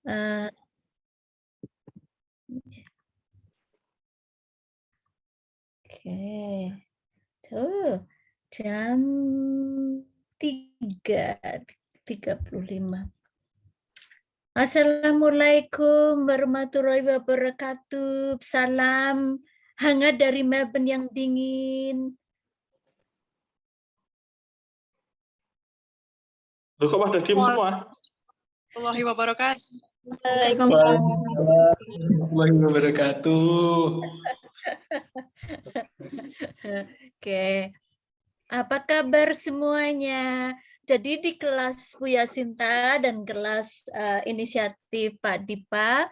Eh, Oke, tuh jam 3:35. Assalamualaikum warahmatullahi wabarakatuh. Salam hangat dari Melbourne yang dingin. Loh, kok pada diem semua? Warahmatullahi wabarakatuh. Waalaikumsalam. Warahmatullahi wabarakatuh. Oke, apa kabar semuanya? Jadi di kelas Buya Sinta dan kelas inisiatif Pak Dipa,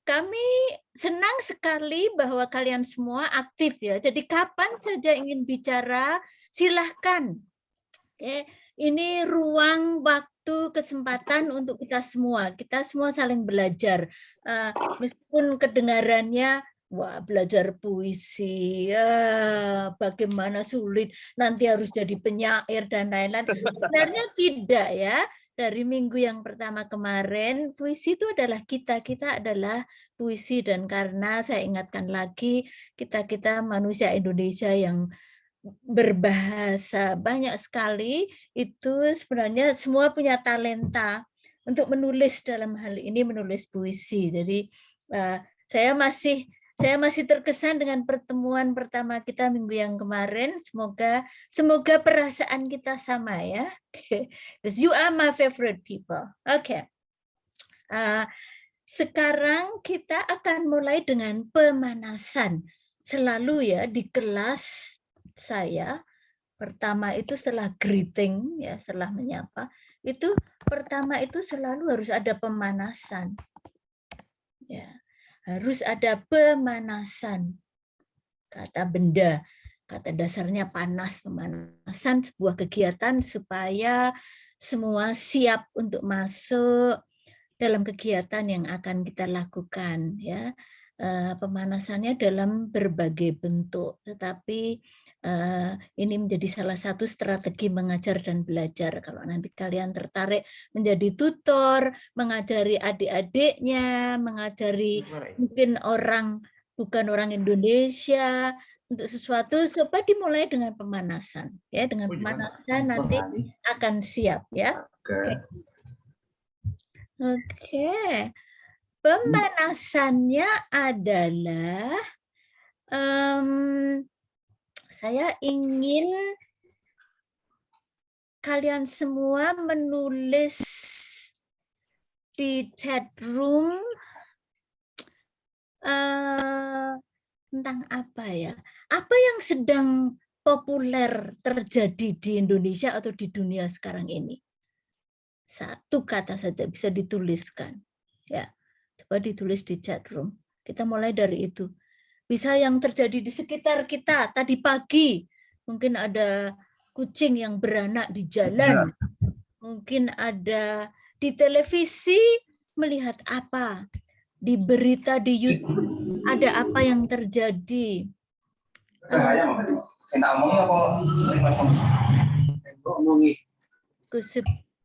kami senang sekali bahwa kalian semua aktif ya. Jadi kapan saja ingin bicara, silahkan. Oke, ini ruang waktu kesempatan untuk kita semua. Kita semua saling belajar. Meskipun kedengarannya wah, belajar puisi, ya, bagaimana sulit, nanti harus jadi penyair dan lain-lain. Sebenarnya tidak ya. Dari minggu yang pertama kemarin, puisi itu adalah kita adalah puisi. Dan karena saya ingatkan lagi, kita manusia Indonesia yang berbahasa banyak sekali, itu sebenarnya semua punya talenta untuk menulis, dalam hal ini menulis puisi. Jadi saya masih terkesan dengan pertemuan pertama kita minggu yang kemarin. Semoga perasaan kita sama ya. Because you are my favorite people. Oke. Sekarang kita akan mulai dengan pemanasan. Selalu ya di kelas saya pertama itu setelah greeting ya, setelah menyapa, itu pertama itu selalu harus ada pemanasan. Ya. Harus ada pemanasan. Kata benda, kata dasarnya panas, pemanasan sebuah kegiatan supaya semua siap untuk masuk dalam kegiatan yang akan kita lakukan ya. Pemanasannya dalam berbagai bentuk, tetapi ini menjadi salah satu strategi mengajar dan belajar. Kalau nanti kalian tertarik menjadi tutor, mengajari adik-adiknya, mengajari mungkin bukan orang Indonesia, untuk sesuatu, coba dimulai dengan pemanasan. Ya, dengan pemanasan nanti akan siap ya. Oke. Pemanasannya adalah saya ingin kalian semua menulis di chat room tentang apa ya? Apa yang sedang populer terjadi di Indonesia atau di dunia sekarang ini? Satu kata saja bisa dituliskan. Ya, coba ditulis di chat room. Kita mulai dari itu. Bisa yang terjadi di sekitar kita tadi pagi, mungkin ada kucing yang beranak di jalan, mungkin ada di televisi melihat apa, di berita di YouTube ada apa yang terjadi.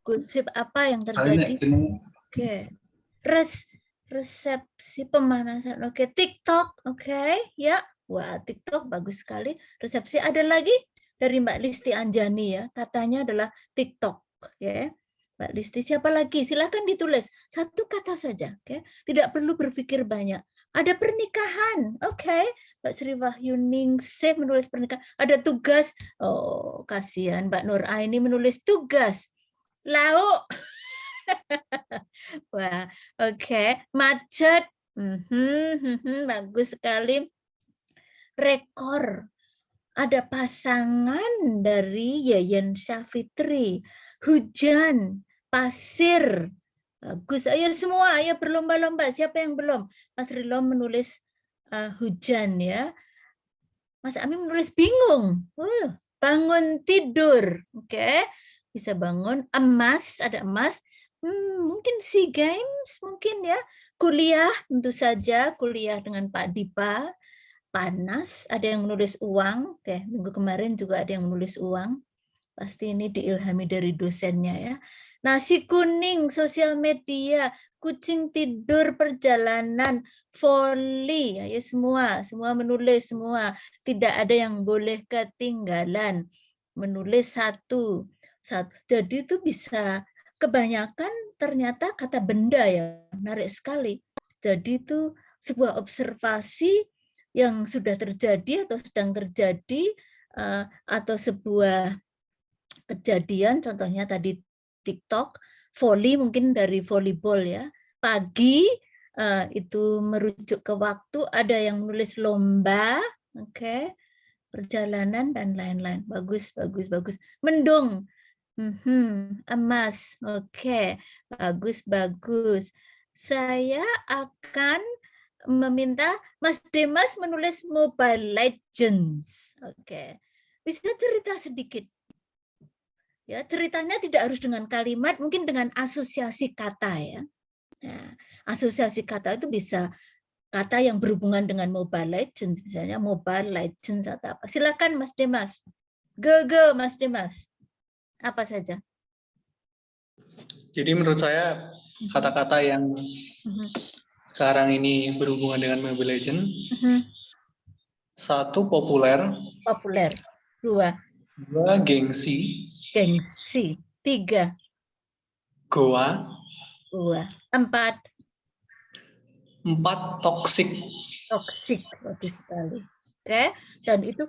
Gosip apa yang terjadi? Oke. Resepsi pemanasan, oke. TikTok, oke, ya. Wah, TikTok bagus sekali. Resepsi ada lagi dari Mbak Listi Anjani ya, katanya adalah TikTok, ya. Mbak Listi, siapa lagi? Silakan ditulis satu kata saja, oke. Tidak perlu berpikir banyak. Ada pernikahan, oke. Mbak Sri Wahyuningsih menulis pernikahan. Ada tugas, oh kasihan Mbak Nur Aini menulis tugas. Lauk. Wah, oke. Macet. Bagus sekali. Rekor. Ada pasangan dari Yayan Syafitri. Hujan, pasir. Bagus. Ayo semua, ayo berlomba-lomba. Siapa yang belum? Mas Rilo menulis hujan ya. Mas Ami menulis bingung. Bangun tidur. Oke. Bisa bangun. Emas, ada emas. Mungkin SEA Games, mungkin ya. Kuliah, tentu saja kuliah dengan Pak Dipa. Panas, ada yang menulis uang. Oke, minggu kemarin juga ada yang menulis uang. Pasti ini diilhami dari dosennya ya. Nasi kuning, sosial media, kucing tidur, perjalanan, volley, ya semua menulis semua. Tidak ada yang boleh ketinggalan. Menulis satu. Jadi itu bisa kebanyakan ternyata kata benda ya, menarik sekali. Jadi itu sebuah observasi yang sudah terjadi atau sedang terjadi atau sebuah kejadian, contohnya tadi TikTok, volley mungkin dari volleyball ya. Pagi itu merujuk ke waktu, ada yang menulis lomba, oke, perjalanan dan lain-lain. Bagus. Mendung, emas, oke, bagus. Saya akan meminta Mas Demas menulis Mobile Legends, oke. Bisa cerita sedikit? Ya, ceritanya tidak harus dengan kalimat, mungkin dengan asosiasi kata ya. Nah, asosiasi kata itu bisa kata yang berhubungan dengan Mobile Legends, misalnya Mobile Legends atau apa. Silakan Mas Demas. Go Mas Demas. Apa saja? Jadi menurut saya kata-kata yang sekarang ini berhubungan dengan Mobile Legends, satu populer, dua gengsi, tiga Goa, empat toksik. Bagus sekali. Oke, dan itu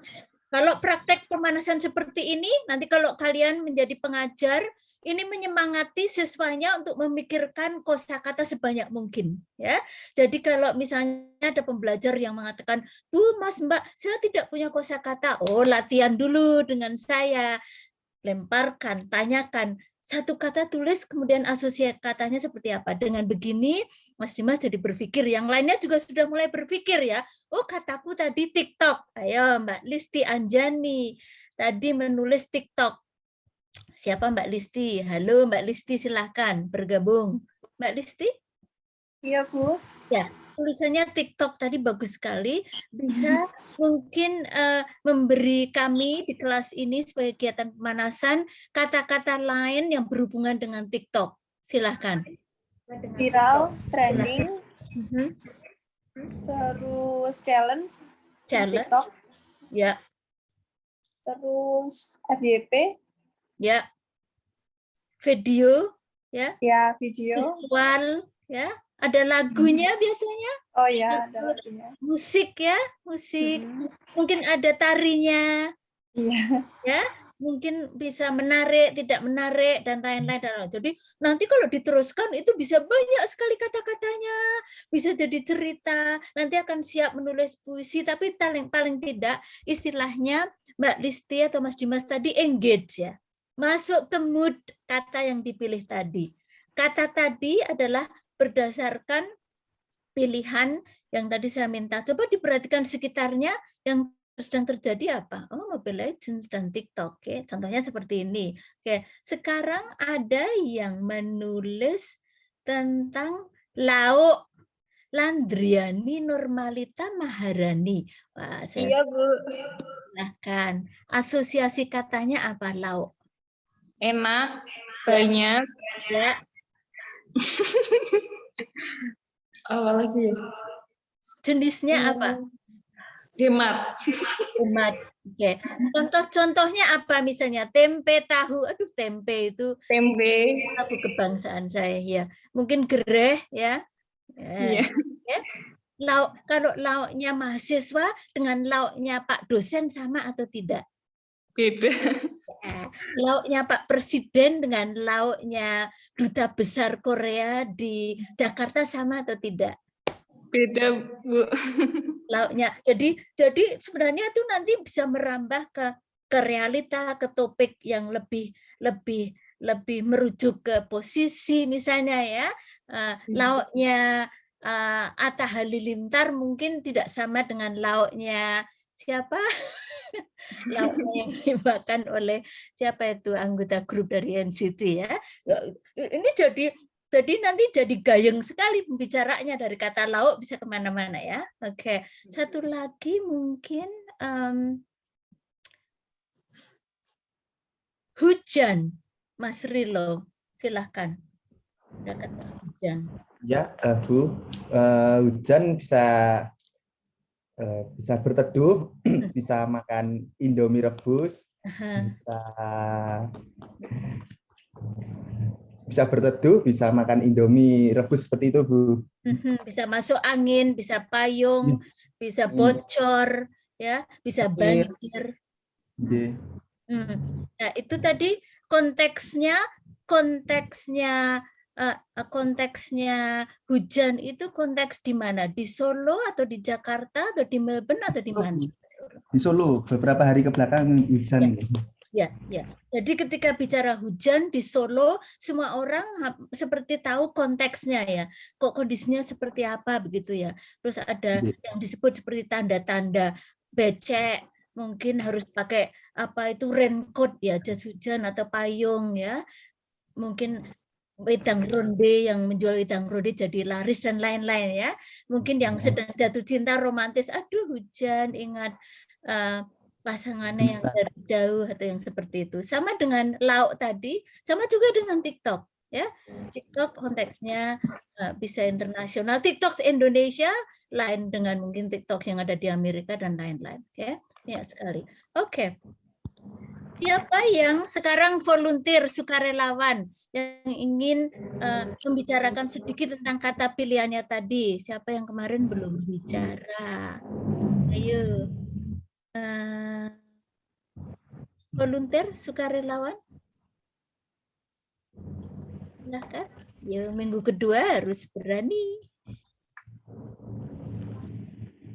kalau praktek pemanasan seperti ini, nanti kalau kalian menjadi pengajar, ini menyemangati siswanya untuk memikirkan kosakata sebanyak mungkin, ya. Jadi kalau misalnya ada pembelajar yang mengatakan, Bu, Mas, Mbak, saya tidak punya kosakata. Oh, latihan dulu dengan saya. Lemparkan, tanyakan. Satu kata tulis, kemudian asosiasi katanya seperti apa. Dengan begini, Mas Dimas jadi berpikir. Yang lainnya juga sudah mulai berpikir ya. Oh, kataku tadi TikTok. Ayo, Mbak Listi Anjani. Tadi menulis TikTok. Siapa Mbak Listi? Halo Mbak Listi, silahkan bergabung. Mbak Listi? Iya, Bu. Ya, tulisannya TikTok tadi bagus sekali. Bisa mungkin memberi kami di kelas ini sebagai kegiatan pemanasan kata-kata lain yang berhubungan dengan TikTok. Silahkan. Viral, trending, terus challenge, TikTok, ya. Terus FYP, ya. Video, ya. Ya, video. Visual, ya. Ada lagunya biasanya. Oh ya, ada lagunya. Musik ya, musik. Mungkin ada tarinya. Iya. Ya, mungkin bisa menarik, tidak menarik dan lain-lain. Jadi nanti kalau diteruskan itu bisa banyak sekali kata-katanya, bisa jadi cerita. Nanti akan siap menulis puisi, tapi paling tidak istilahnya Mbak Listi atau Mas Dimas tadi engage ya. Masuk ke mood kata yang dipilih tadi. Kata tadi adalah berdasarkan pilihan yang tadi saya minta. Coba diperhatikan sekitarnya yang sedang terjadi apa? Oh, Mobile Legends dan TikTok. Oke, contohnya seperti ini. Oke, sekarang ada yang menulis tentang lauk. Landriani Normalita Maharani. Wah, Iya, Bu. Silahkan. Asosiasi katanya apa lauk? Enak, banyak. Ya. Apa lagi ya? Jenisnya apa? Hemat. Oke. Contoh-contohnya apa misalnya? Tempe, tahu. Aduh, tempe itu Tempe. lagu kebangsaan saya ya. Mungkin gereh ya. Iya. Ya. Lauk, kalau lauknya mahasiswa dengan lauknya Pak dosen sama atau tidak? Beda. Lauknya Pak Presiden dengan lauknya Duta Besar Korea di Jakarta sama atau tidak? Beda, Bu. Lauknya. Jadi sebenarnya itu nanti bisa merambah ke realita, ke topik yang lebih merujuk ke posisi misalnya ya. Lauknya Atta Halilintar mungkin tidak sama dengan lauknya siapa? Lauknya yang dimakan oleh siapa itu anggota grup dari NCT ya. Ini jadi nanti jadi gayeng sekali pembicaranya, dari kata lauk bisa kemana-mana ya. Oke, satu lagi mungkin hujan, Mas Rilo. Silahkan. Ada kata hujan. Ya, Bu. Hujan bisa berteduh, bisa makan Indomie rebus, bisa berteduh, bisa makan Indomie rebus seperti itu, Bu. Bisa masuk angin, bisa payung, bisa bocor, ya, bisa banjir. Nah, itu tadi konteksnya hujan itu konteks di mana? Di Solo atau di Jakarta atau di Melbourne atau di mana? Di Solo beberapa hari ke belakang hujan. Ya. Jadi ketika bicara hujan di Solo, semua orang seperti tahu konteksnya ya. Kok kondisinya seperti apa begitu ya. Terus ada yang disebut seperti tanda-tanda becek, mungkin harus pakai apa itu raincoat ya, jas hujan atau payung ya. Mungkin wedang ronde, yang menjual wedang ronde jadi laris dan lain-lain ya. Mungkin yang sedang jatuh cinta romantis, aduh hujan, ingat pasangannya yang dari jauh atau yang seperti itu. Sama dengan lauk tadi, sama juga dengan TikTok ya. TikTok konteksnya bisa internasional, TikTok Indonesia lain dengan mungkin TikTok yang ada di Amerika dan lain-lain ya. Ya sekali. Oke. Siapa yang sekarang volunteer sukarelawan yang ingin membicarakan sedikit tentang kata pilihannya tadi? Siapa yang kemarin belum bicara? Ayo. Volunteer sukarelawan? Silahkan. Ya, minggu kedua harus berani.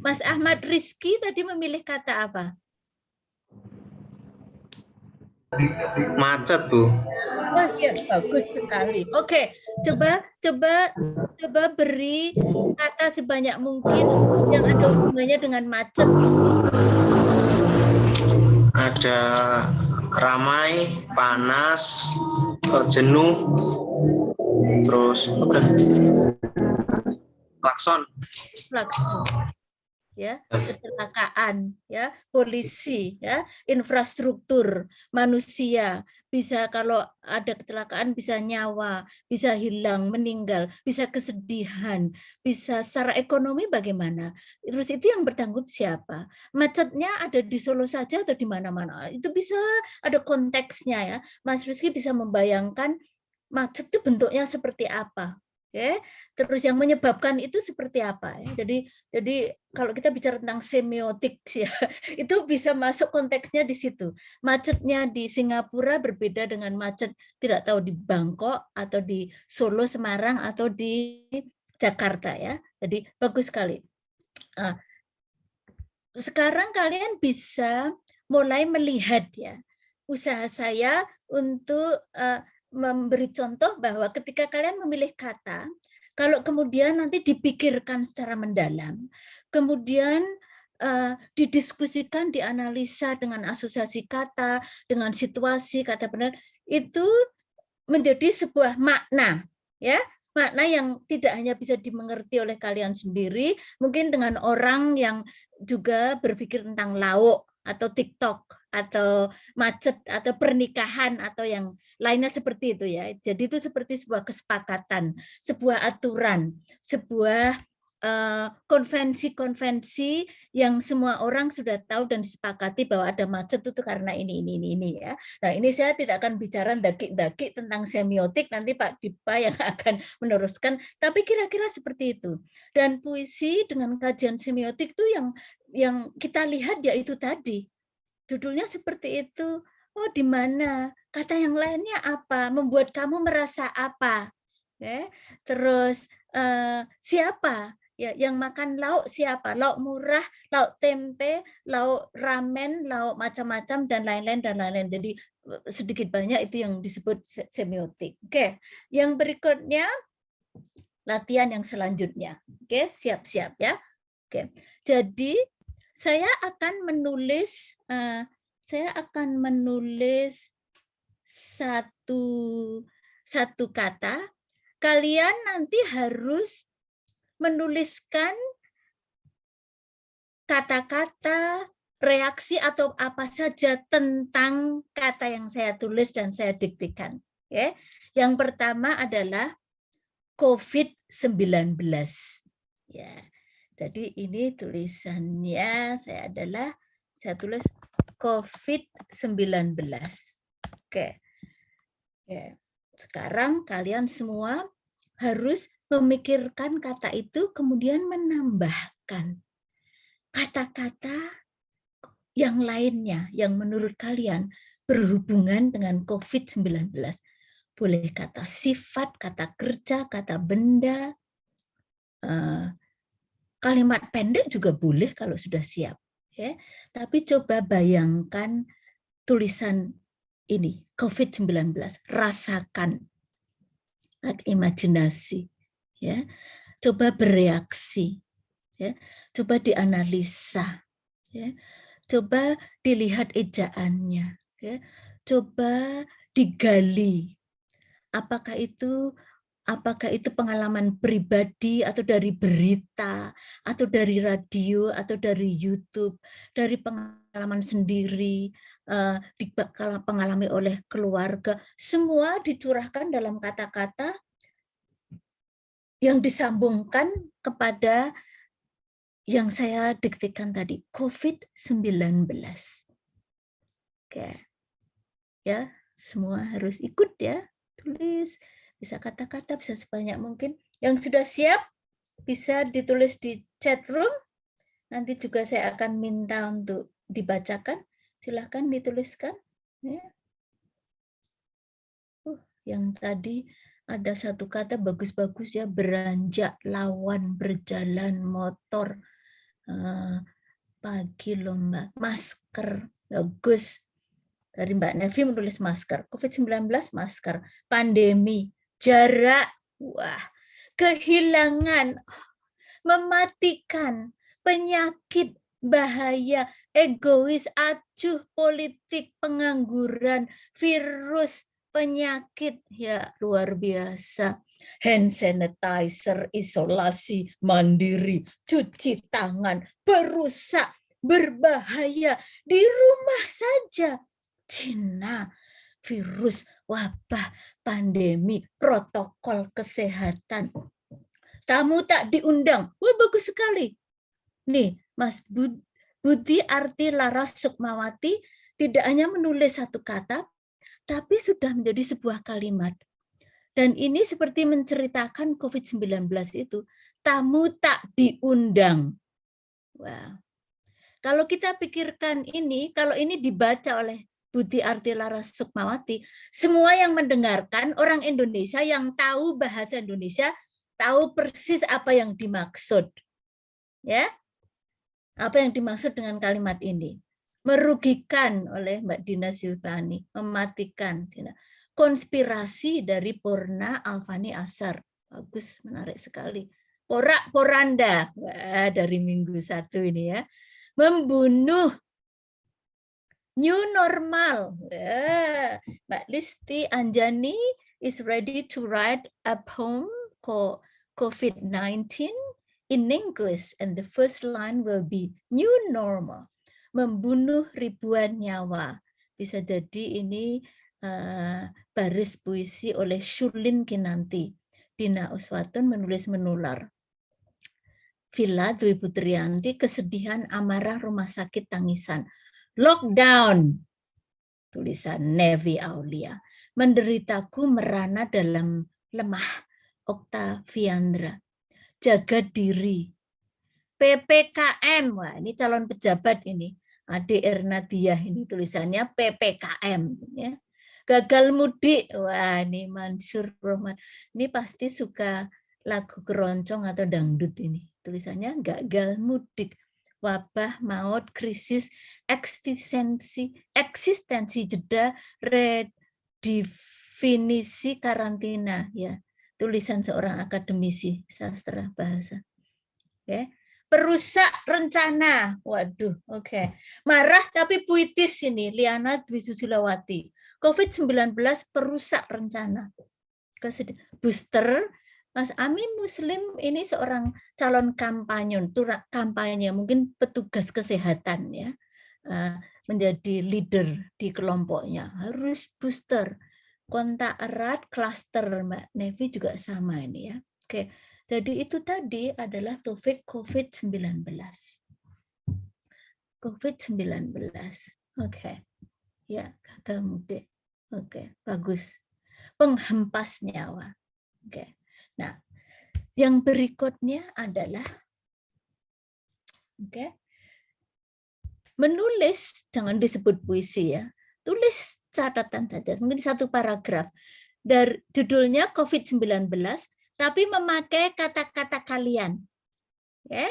Mas Ahmad Rizky tadi memilih kata apa? Macet, Bu. Oh iya, bagus sekali. Oke, coba beri kata sebanyak mungkin yang ada hubungannya dengan macet. Ada ramai, panas, jenuh, terus klakson. Ya, kecelakaan, ya, polisi, ya, infrastruktur, manusia, bisa kalau ada kecelakaan bisa nyawa, bisa hilang, meninggal, bisa kesedihan, bisa secara ekonomi bagaimana? Terus itu yang bertanggung siapa? Macetnya ada di Solo saja atau di mana-mana? Itu bisa ada konteksnya ya. Mas Rizky bisa membayangkan macet itu bentuknya seperti apa? Oke, terus yang menyebabkan itu seperti apa ya? Jadi kalau kita bicara tentang semiotik ya, itu bisa masuk konteksnya di situ. Macetnya di Singapura berbeda dengan macet tidak tahu di Bangkok atau di Solo, Semarang atau di Jakarta ya. Jadi bagus sekali. Sekarang kalian bisa mulai melihat ya usaha saya untuk memberi contoh bahwa ketika kalian memilih kata, kalau kemudian nanti dipikirkan secara mendalam, kemudian didiskusikan, dianalisa dengan asosiasi kata, dengan situasi kata benar, itu menjadi sebuah makna, ya, makna yang tidak hanya bisa dimengerti oleh kalian sendiri, mungkin dengan orang yang juga berpikir tentang lauk atau TikTok atau macet atau pernikahan atau yang lainnya seperti itu ya. Jadi itu seperti sebuah kesepakatan, sebuah aturan, sebuah konvensi-konvensi yang semua orang sudah tahu dan disepakati bahwa ada macet itu karena ini ya. Nah, ini saya tidak akan bicara daki-daki tentang semiotik, nanti Pak Dipa yang akan meneruskan, tapi kira-kira seperti itu. Dan puisi dengan kajian semiotik itu yang kita lihat ya itu tadi. Judulnya seperti itu. Oh, di mana? Kata yang lainnya apa? Membuat kamu merasa apa? Ya. Terus siapa? Ya, yang makan lauk siapa? Lauk murah, lauk tempe, lauk ramen, lauk macam-macam dan lain-lain. Jadi sedikit banyak itu yang disebut semiotik. Oke, yang berikutnya latihan yang selanjutnya. Oke, siap-siap ya. Oke. Jadi saya akan menulis satu kata. Kalian nanti harus menuliskan kata-kata, reaksi atau apa saja tentang kata yang saya tulis dan saya diktikan. Yang pertama adalah COVID-19. Ya. Jadi ini tulisannya saya tulis COVID-19. Oke. Ya. Sekarang kalian semua harus memikirkan kata itu, kemudian menambahkan kata-kata yang lainnya yang menurut kalian berhubungan dengan COVID-19. Boleh kata sifat, kata kerja, kata benda, kalimat pendek juga boleh kalau sudah siap. Ya. Tapi coba bayangkan tulisan ini, COVID-19, rasakan, imajinasi, ya. Coba bereaksi, ya. Coba dianalisa, ya. Coba dilihat ejaannya, ya. Coba digali. Apakah itu pengalaman pribadi atau dari berita atau dari radio atau dari YouTube, dari pengalaman sendiri, pengalaman oleh keluarga, semua dicurahkan dalam kata-kata yang disambungkan kepada yang saya diktikan tadi, COVID-19. Oke. Ya, semua harus ikut ya, tulis. Bisa kata-kata, bisa sebanyak mungkin. Yang sudah siap, bisa ditulis di chat room. Nanti juga saya akan minta untuk dibacakan. Silahkan dituliskan. Ya. Yang tadi ada satu kata bagus-bagus ya, beranjak, lawan, berjalan, motor, pagi, lomba, masker, bagus. Dari Mbak Nevi menulis masker, COVID-19 masker, pandemi, jarak, wah, kehilangan, mematikan, penyakit, bahaya, egois, acuh, politik, pengangguran, virus, penyakit, ya luar biasa. Hand sanitizer, isolasi, mandiri, cuci tangan, berusak, berbahaya, di rumah saja. Cina, virus, wabah, pandemi, protokol kesehatan. Tamu tak diundang. Wah, bagus sekali. Nih, Mas Budi Arti Laras Sukmawati tidak hanya menulis satu kata, tapi sudah menjadi sebuah kalimat. Dan ini seperti menceritakan COVID-19 itu. Tamu tak diundang. Wow. Kalau kita pikirkan ini, kalau ini dibaca oleh Budi Arti Laras Sukmawati, semua yang mendengarkan, orang Indonesia yang tahu bahasa Indonesia, tahu persis apa yang dimaksud. Ya, apa yang dimaksud dengan kalimat ini? Merugikan oleh Mbak Dina Silvani, mematikan. Konspirasi dari Purna Alfani Asar. Bagus, menarik sekali. Porak-poranda, wah, dari minggu 1 ini ya. Membunuh. New normal. Mbak Listi Anjani is ready to write a poem called COVID-19 in English, and the first line will be new normal. Membunuh ribuan nyawa. Bisa jadi ini baris puisi oleh Shulin Kinanti. Dina Uswatun menulis menular. Villa Dwi Putrianti, kesedihan, amarah, rumah sakit, tangisan. Lockdown, tulisan Nevi Aulia. Menderitaku merana dalam lemah, Oktaviandra. Jaga diri. PPKM, wah ini calon pejabat ini. Ade Ernadiah ini tulisannya PPKM. Ya. Gagal mudik, wah ini Mansur Rohman. Ini pasti suka lagu keroncong atau dangdut ini. Tulisannya gagal mudik. Wabah, maut, krisis, eksistensi jeda, redefinisi karantina, ya. Tulisan seorang akademisi sastra bahasa. Oke. Perusak rencana. Waduh, oke. Marah tapi puitis ini, Liana Dwi Susilawati. COVID-19 perusak rencana. Booster, Mas Ami Muslim ini seorang calon kampanye, mungkin petugas kesehatan ya, menjadi leader di kelompoknya, harus booster. kontak erat, klaster Mbak Nevi juga sama ini ya. Oke, jadi itu tadi adalah topik COVID-19. COVID-19. Oke. Ya, gagal mudik. Oke, bagus. Penghempas nyawa. Oke. Nah, yang berikutnya adalah menulis, jangan disebut puisi ya. Tulis catatan saja, mungkin satu paragraf. Dari judulnya COVID-19, tapi memakai kata-kata kalian. Oke.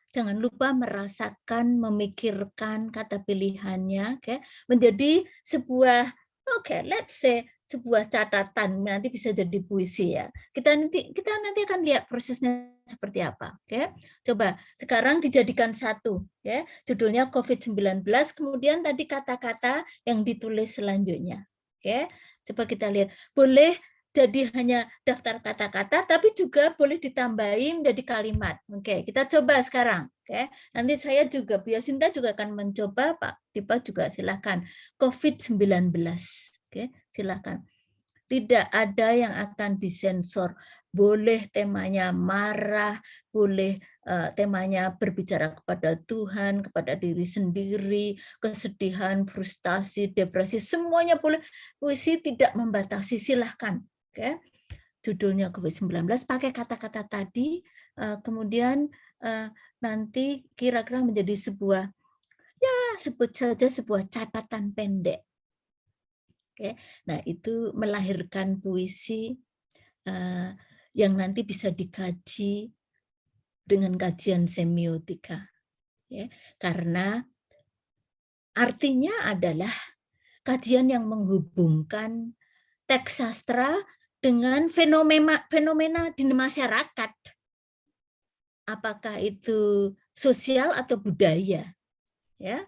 Jangan lupa merasakan, memikirkan kata pilihannya, menjadi sebuah, let's say sebuah catatan, nanti bisa jadi puisi ya. Kita nanti akan lihat prosesnya seperti apa. Coba sekarang dijadikan satu, judulnya COVID-19, kemudian tadi kata-kata yang ditulis selanjutnya. Coba kita lihat, boleh jadi hanya daftar kata-kata, tapi juga boleh ditambahin menjadi kalimat. Oke, kita coba sekarang. Oke, nanti saya juga, Bu Yasinta juga akan mencoba, Pak Dipa juga silakan. COVID-19. Oke, silakan. Tidak ada yang akan disensor. Boleh temanya marah, boleh temanya berbicara kepada Tuhan, kepada diri sendiri, kesedihan, frustasi, depresi, semuanya boleh. Puisi tidak membatasi, silahkan. Oke, judulnya COVID-19, pakai kata-kata tadi, kemudian nanti kira-kira menjadi sebuah, ya sebut saja sebuah catatan pendek. Oke, nah itu melahirkan puisi yang nanti bisa dikaji dengan kajian semiotika, ya, karena artinya adalah kajian yang menghubungkan teks sastra dengan fenomena di masyarakat. Apakah itu sosial atau budaya, ya,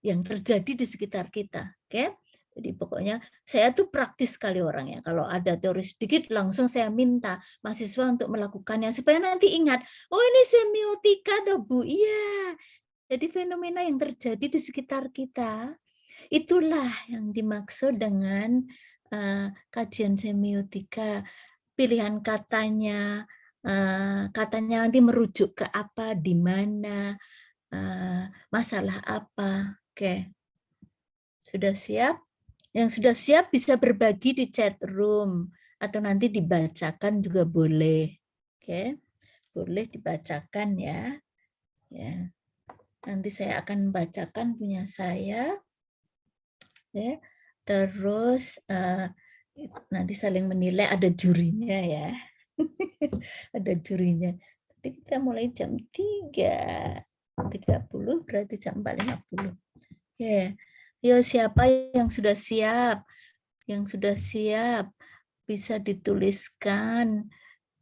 yang terjadi di sekitar kita. Oke, jadi pokoknya saya tuh praktis sekali orangnya. Kalau ada teori sedikit langsung saya minta mahasiswa untuk melakukannya supaya nanti ingat, oh ini semiotika toh Bu. Iya. Jadi fenomena yang terjadi di sekitar kita itulah yang dimaksud dengan kajian semiotika. Pilihan katanya nanti merujuk ke apa, di mana, masalah apa. Oke, sudah siap? Yang sudah siap bisa berbagi di chat room atau nanti dibacakan juga boleh. Oke, boleh dibacakan ya. Ya, nanti saya akan bacakan punya saya. Ya. Terus nanti saling menilai, ada jurinya ya. Ada jurinya. Tapi kita mulai jam 3.30, berarti jam 4.50. Ya. Yo, siapa yang sudah siap? Yang sudah siap bisa dituliskan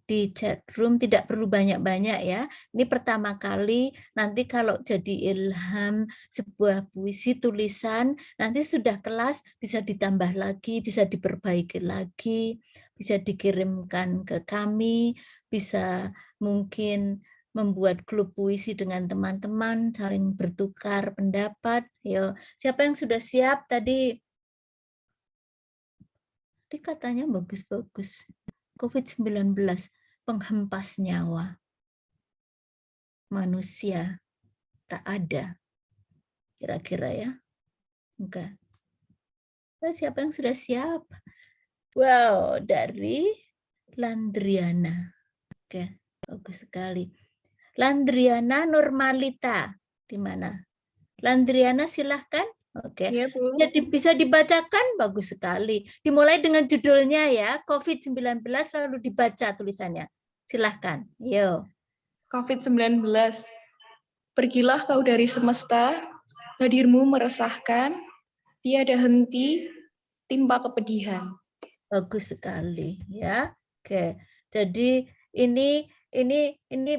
di chat room, tidak perlu banyak-banyak ya. Ini pertama kali, nanti kalau jadi ilham sebuah puisi tulisan, nanti sudah kelas bisa ditambah lagi, bisa diperbaiki lagi, bisa dikirimkan ke kami, bisa mungkin membuat klub puisi dengan teman-teman, saling bertukar pendapat. Yo, siapa yang sudah siap tadi? Tadi katanya bagus-bagus. COVID-19, penghempas nyawa. Manusia tak ada. Kira-kira ya. Enggak. Nah, siapa yang sudah siap? Wow, dari Landriana. Oke, bagus sekali. Landriana Normalita. Di mana? Landriana silahkan. Oke. Ya, Bu. Jadi bisa dibacakan, bagus sekali. Dimulai dengan judulnya ya, COVID-19 lalu dibaca tulisannya. Silahkan. Yo. COVID-19. Pergilah kau dari semesta, hadirmu meresahkan, tiada henti, timpa kepedihan. Bagus sekali ya. Oke. Jadi ini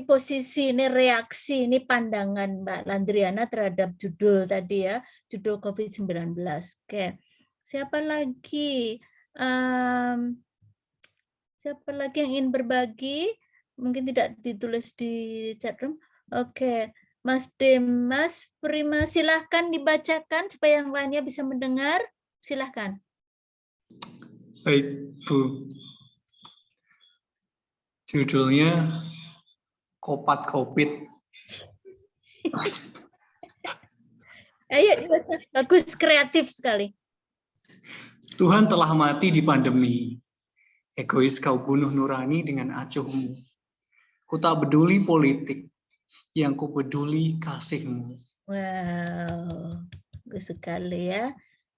posisi, ini reaksi, ini pandangan Mbak Landriana terhadap judul tadi ya, judul COVID-19. Oke, siapa lagi? Siapa lagi yang ingin berbagi? Mungkin tidak ditulis di chat room. Oke, Mas Dimas Prima, silahkan dibacakan supaya yang lainnya bisa mendengar. Silahkan. Baik, Bu. Judulnya Kopat Covid. Ayo, bagus, kreatif sekali. Tuhan telah mati di pandemi. Egois kau bunuh nurani dengan acuhmu. Ku tak peduli politik, yang ku peduli kasihmu. Wow, bagus sekali ya.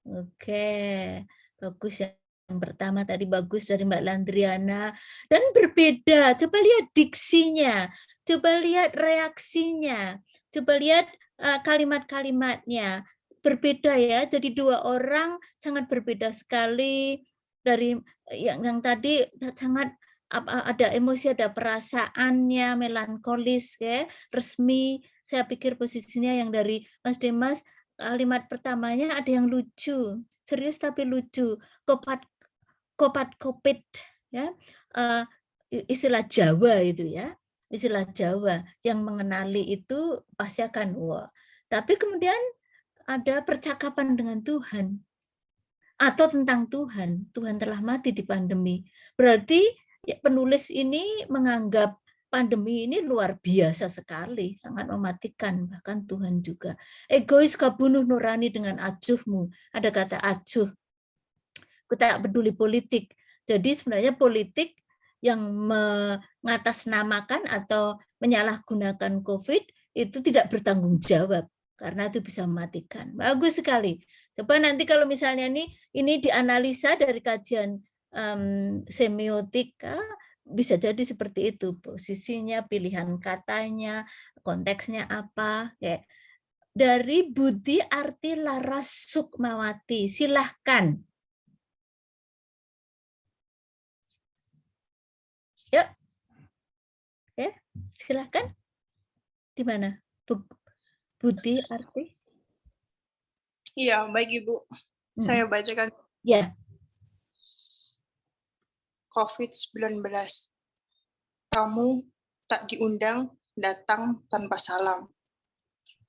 Oke, bagus ya. Yang pertama tadi bagus dari Mbak Landriana. Dan berbeda, coba lihat diksinya, coba lihat reaksinya, coba lihat kalimat-kalimatnya. Berbeda ya, jadi dua orang sangat berbeda sekali. Dari yang tadi sangat ada emosi, ada perasaannya, melankolis, ya, resmi. Saya pikir posisinya yang dari Mas Demas, kalimat pertamanya ada yang lucu, serius tapi lucu. Kopat-kopit, ya, istilah Jawa itu ya, istilah Jawa yang mengenali itu pasti akan wah. Tapi kemudian ada percakapan dengan Tuhan atau tentang Tuhan. Tuhan telah mati di pandemi. Berarti ya, penulis ini menganggap pandemi ini luar biasa sekali, sangat mematikan, bahkan Tuhan juga. Egois kau bunuh nurani dengan acuhmu. Ada kata acuh. Ku tak peduli politik. Jadi sebenarnya politik yang mengatasnamakan atau menyalahgunakan COVID itu tidak bertanggung jawab karena itu bisa mematikan. Bagus sekali. Coba nanti kalau misalnya ini dianalisa dari kajian semiotika, bisa jadi seperti itu, posisinya, pilihan katanya, konteksnya apa. Ya. Dari Budi Arti Laras Sukmawati, silahkan. Yuk, ya, silahkan. Di mana, Budi Arti? Iya, baik Ibu. Saya bacakan. Ya. COVID-19. Kamu tak diundang datang tanpa salam.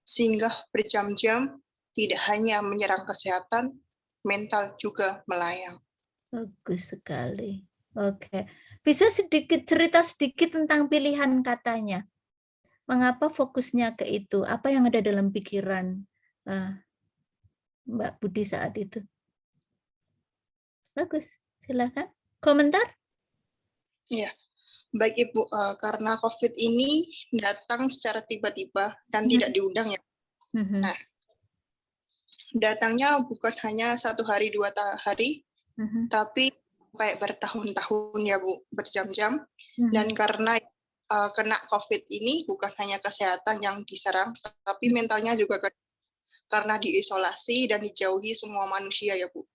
Singgah berjam-jam tidak hanya menyerang kesehatan, mental juga melayang. Bagus sekali. Oke. Bisa cerita sedikit tentang pilihan katanya. Mengapa fokusnya ke itu? Apa yang ada dalam pikiran Mbak Budi saat itu? Bagus. Silakan. Komentar? Iya. Baik Ibu, karena COVID ini datang secara tiba-tiba dan tidak diundang ya. Nah, datangnya bukan hanya 1 hari, 2 hari, tapi kayak bertahun-tahun ya Bu, berjam-jam. Dan karena kena COVID ini bukan hanya kesehatan yang diserang, tapi mentalnya juga karena diisolasi dan dijauhi semua manusia ya Bu.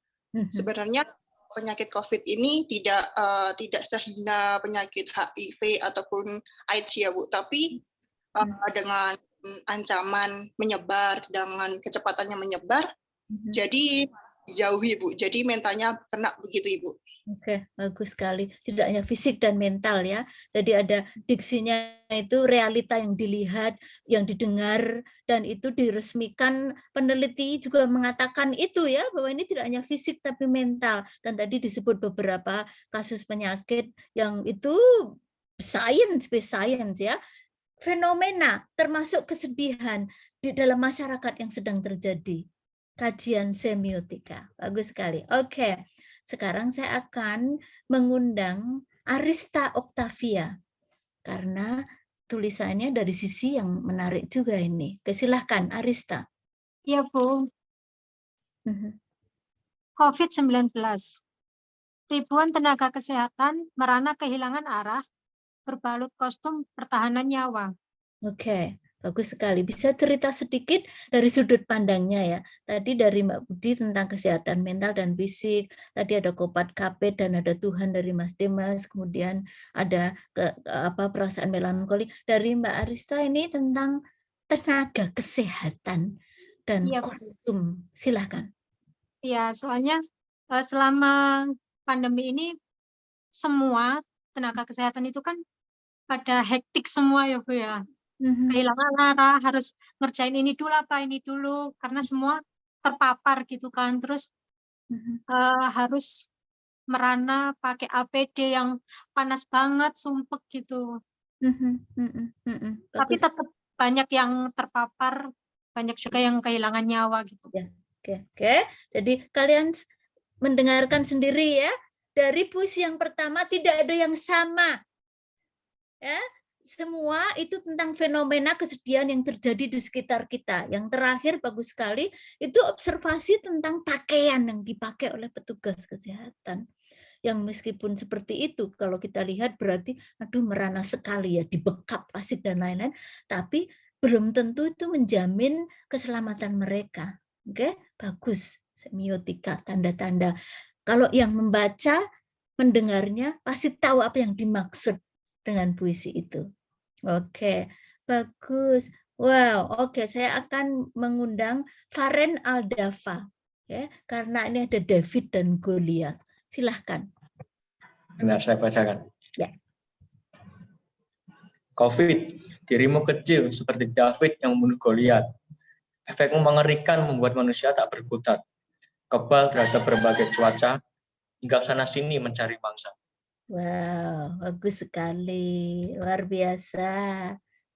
Sebenarnya penyakit COVID ini tidak sehina penyakit HIV ataupun AIDS ya Bu, tapi dengan ancaman menyebar, dengan kecepatannya menyebar, jadi jauhi Bu. Jadi mentalnya kena begitu Ibu. Oke, bagus sekali. Tidak hanya fisik dan mental ya. Jadi ada diksinya itu realita yang dilihat, yang didengar, dan itu diresmikan. Peneliti juga mengatakan itu ya, bahwa ini tidak hanya fisik tapi mental. Dan tadi disebut beberapa kasus penyakit yang itu science ya. Fenomena termasuk kesedihan di dalam masyarakat yang sedang terjadi. Kajian semiotika. Bagus sekali. Oke. Sekarang saya akan mengundang Arista Octavia karena tulisannya dari sisi yang menarik juga ini. Silahkan Arista. Ya Bu. COVID-19. Ribuan tenaga kesehatan merana kehilangan arah berbalut kostum pertahanan nyawa. Oke. Bagus sekali. Bisa cerita sedikit dari sudut pandangnya ya. Tadi dari Mbak Budi tentang kesehatan mental dan fisik. Tadi ada Kopat Kapit dan ada Tuhan dari Mas Demas. Kemudian ada perasaan melankoli. Dari Mbak Arista ini tentang tenaga kesehatan dan kostum. Silahkan. Iya, soalnya selama pandemi ini semua tenaga kesehatan itu kan pada hektik semua ya Bu ya. Kehilangan arah, harus ngerjain ini dulu, karena semua terpapar gitu kan. Terus harus merana pakai APD yang panas banget, sumpek gitu. Tapi Bagus. tetap banyak yang terpapar, banyak juga yang kehilangan nyawa gitu. Ya, oke. Jadi kalian mendengarkan sendiri ya, dari puisi yang pertama tidak ada yang sama. Ya, semua itu tentang fenomena kesedihan yang terjadi di sekitar kita. Yang terakhir bagus sekali itu observasi tentang pakaian yang dipakai oleh petugas kesehatan. Yang meskipun seperti itu, kalau kita lihat berarti aduh merana sekali ya, dibekap asik dan lain-lain, tapi belum tentu itu menjamin keselamatan mereka. Oke, bagus. Semiotika, tanda-tanda. Kalau yang membaca, mendengarnya pasti tahu apa yang dimaksud dengan puisi itu. Oke, bagus. Wow, oke. Saya akan mengundang Faren Aldafa, ya, karena ini ada David dan Goliat. Silahkan. Benar, saya bacakan. Ya. COVID, dirimu kecil seperti David yang membunuh Goliat. Efekmu mengerikan membuat manusia tak berkutat. Kebal terhadap berbagai cuaca, hingga sana-sini mencari mangsa. Wow, bagus sekali. Luar biasa.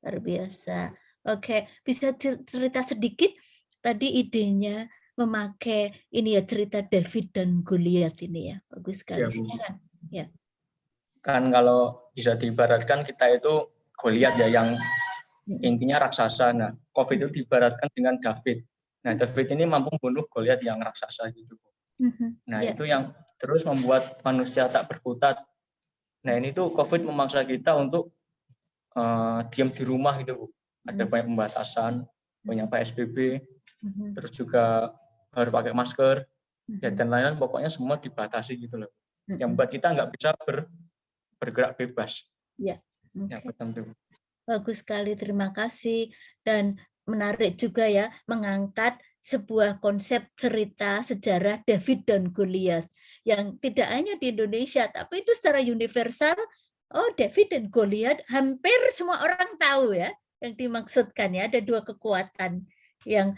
Luar biasa. Oke, bisa cerita sedikit tadi idenya memakai ini ya, cerita David dan Goliat ini ya. Bagus sekali. Ya, Bu. Silakan. Ya. Kan kalau bisa diibaratkan kita itu Goliat ya, yang intinya raksasa. Nah, COVID itu diibaratkan dengan David. Nah, David ini mampu membunuh Goliat yang raksasa gitu. Nah, itu yang terus membuat manusia tak berkutat. Nah, ini tuh COVID memaksa kita untuk diam di rumah gitu, Bu. Ada banyak pembatasan, banyak PSBB, terus juga harus pakai masker, ya, dan lain-lain. Pokoknya semua dibatasi gitu loh. Yang membuat kita nggak bisa bergerak bebas. Ya, Ya, tentu. Bagus sekali, terima kasih. Dan menarik juga ya, mengangkat sebuah konsep cerita sejarah David dan Goliat yang tidak hanya di Indonesia, tapi itu secara universal. Oh, David dan Goliat hampir semua orang tahu ya yang dimaksudkan ya. Ada dua kekuatan yang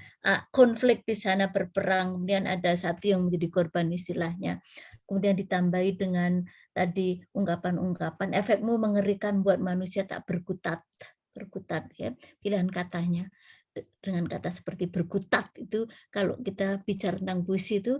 konflik di sana, berperang, kemudian ada satu yang menjadi korban istilahnya. Kemudian ditambahi dengan tadi ungkapan-ungkapan, efekmu mengerikan buat manusia tak berkutat ya, pilihan katanya dengan kata seperti berkutat itu. Kalau kita bicara tentang puisi itu